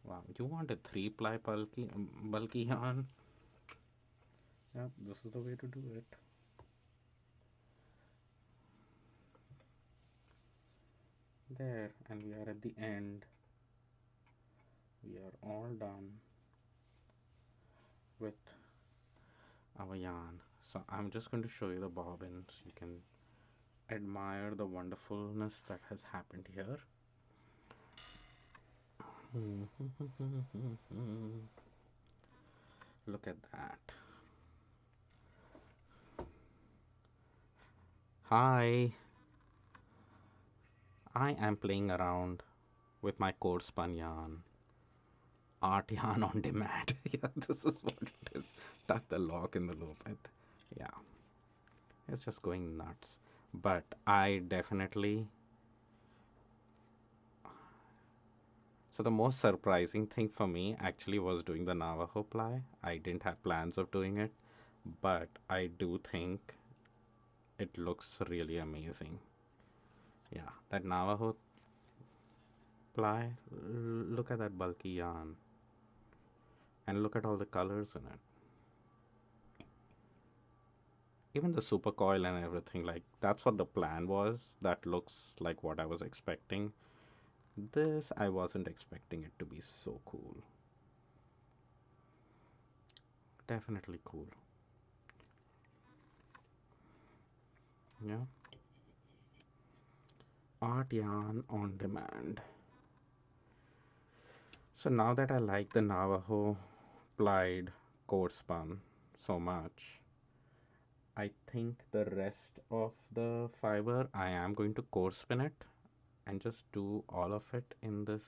Wow, you want a three-ply bulky yarn? Yeah, this is the way to do it. There, and we are at the end. We are all done with our yarn. So I'm just going to show you the bobbin so you can admire the wonderfulness that has happened here. Look at that. Hi, I am playing around with my core spun yarn. Art yarn on demand. Yeah, this is what it is. Tuck the lock in the loop. Yeah, it's just going nuts. But I definitely. So the most surprising thing for me actually was doing the Navajo ply. I didn't have plans of doing it, but I do think it looks really amazing. Yeah, that Navajo ply, look at that bulky yarn and look at all the colors in it. Even the super coil and everything, like that's what the plan was. That looks like what I was expecting. This, I wasn't expecting it to be so cool. Definitely cool. Yeah. Art yarn on demand. So now that I like the Navajo plied core spun so much, I think the rest of the fiber I am going to core spin it and just do all of it in this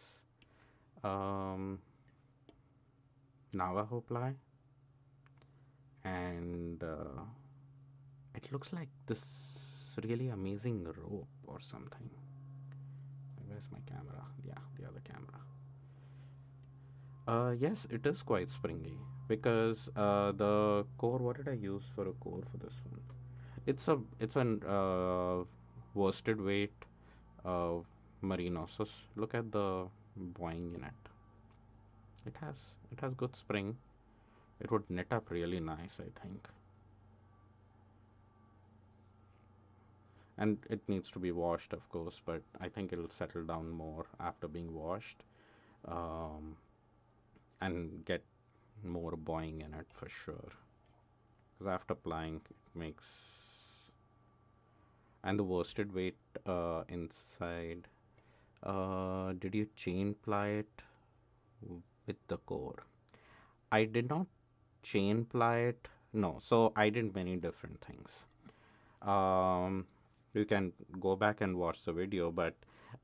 um, Navajo ply, and it looks like this really amazing rope or something. Where's my camera? Yeah, the other camera. Yes, it is quite springy because the core. What did I use for a core for this one? It's an worsted weight uh, merino. So look at the boing in it. It has it has good spring. It would knit up really nice, I think. And it needs to be washed, of course, but I think it'll settle down more after being washed, um, and get more boing in it for sure. Because after applying, it makes, and the worsted weight inside. Did you chain ply it with the core? I did not chain ply it. No, so I did many different things. Um, you can go back and watch the video, but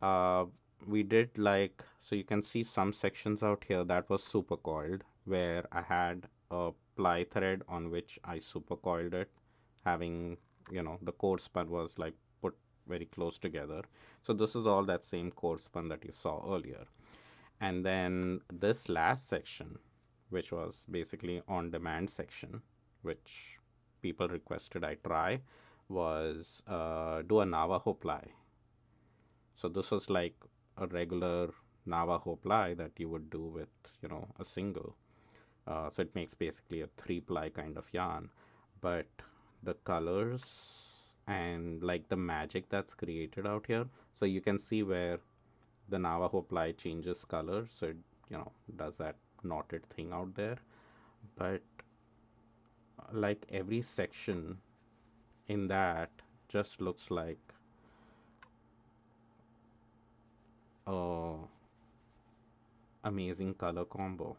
uh, we did like, so you can see some sections out here that was super coiled, where I had a ply thread on which I super coiled it, having, the core spun was like put very close together. So this is all that same core spun that you saw earlier. And then this last section, which was basically on demand section, which people requested I try, was do a Navajo ply. So this was like a regular Navajo ply that you would do with, a single. So it makes basically a three ply kind of yarn. But the colors and like the magic that's created out here, so you can see where the Navajo ply changes color, so it does that knotted thing out there. But like every section in that just looks like a amazing color combo.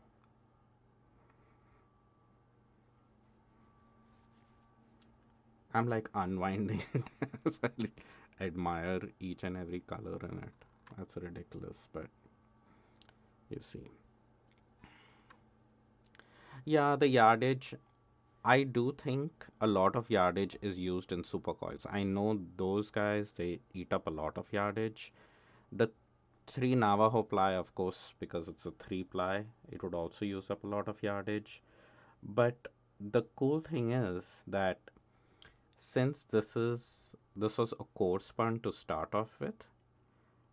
I'm like unwinding it as I admire each and every color in it. That's ridiculous, but you see. Yeah, the yardage, I do think a lot of yardage is used in supercoils. I know those guys, they eat up a lot of yardage. The three Navajo ply, of course, because it's a three ply, it would also use up a lot of yardage. But the cool thing is that since this was a core spun to start off with,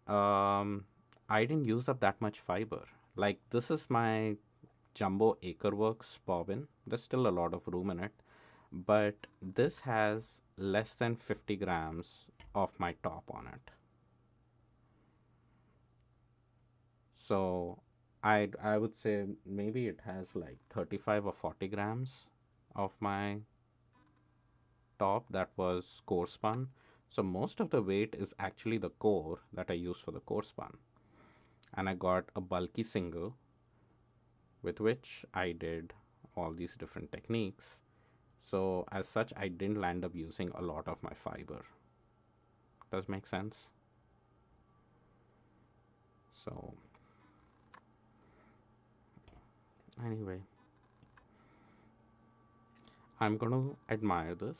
I didn't use up that much fiber. Like this is my Jumbo Acreworks bobbin. There's still a lot of room in it, but this has less than 50 grams of my top on it. So I would say maybe it has like 35 or 40 grams of my top that was core spun. So most of the weight is actually the core that I use for the core spun. And I got a bulky single with which I did all these different techniques. So as such, I didn't land up using a lot of my fiber. Does make sense? So anyway, I'm gonna admire this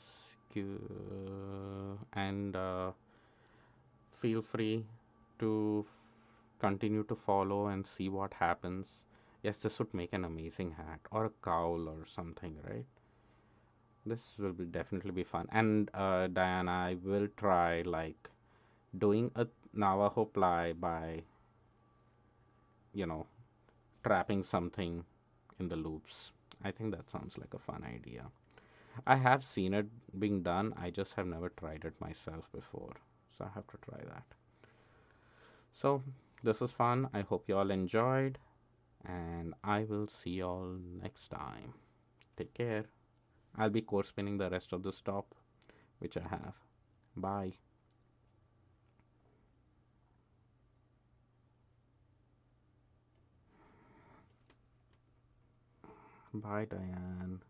and feel free to continue to follow and see what happens. Yes, this would make an amazing hat or a cowl or something, right? This will be definitely be fun. And Diana, I will try like doing a Navajo ply by, you know, trapping something in the loops. I think that sounds like a fun idea. I have seen it being done. I just have never tried it myself before. So I have to try that. So this was fun. I hope you all enjoyed. And I will see you all next time. Take care. I'll be core spinning the rest of the stop, which I have. Bye. Bye, Diane.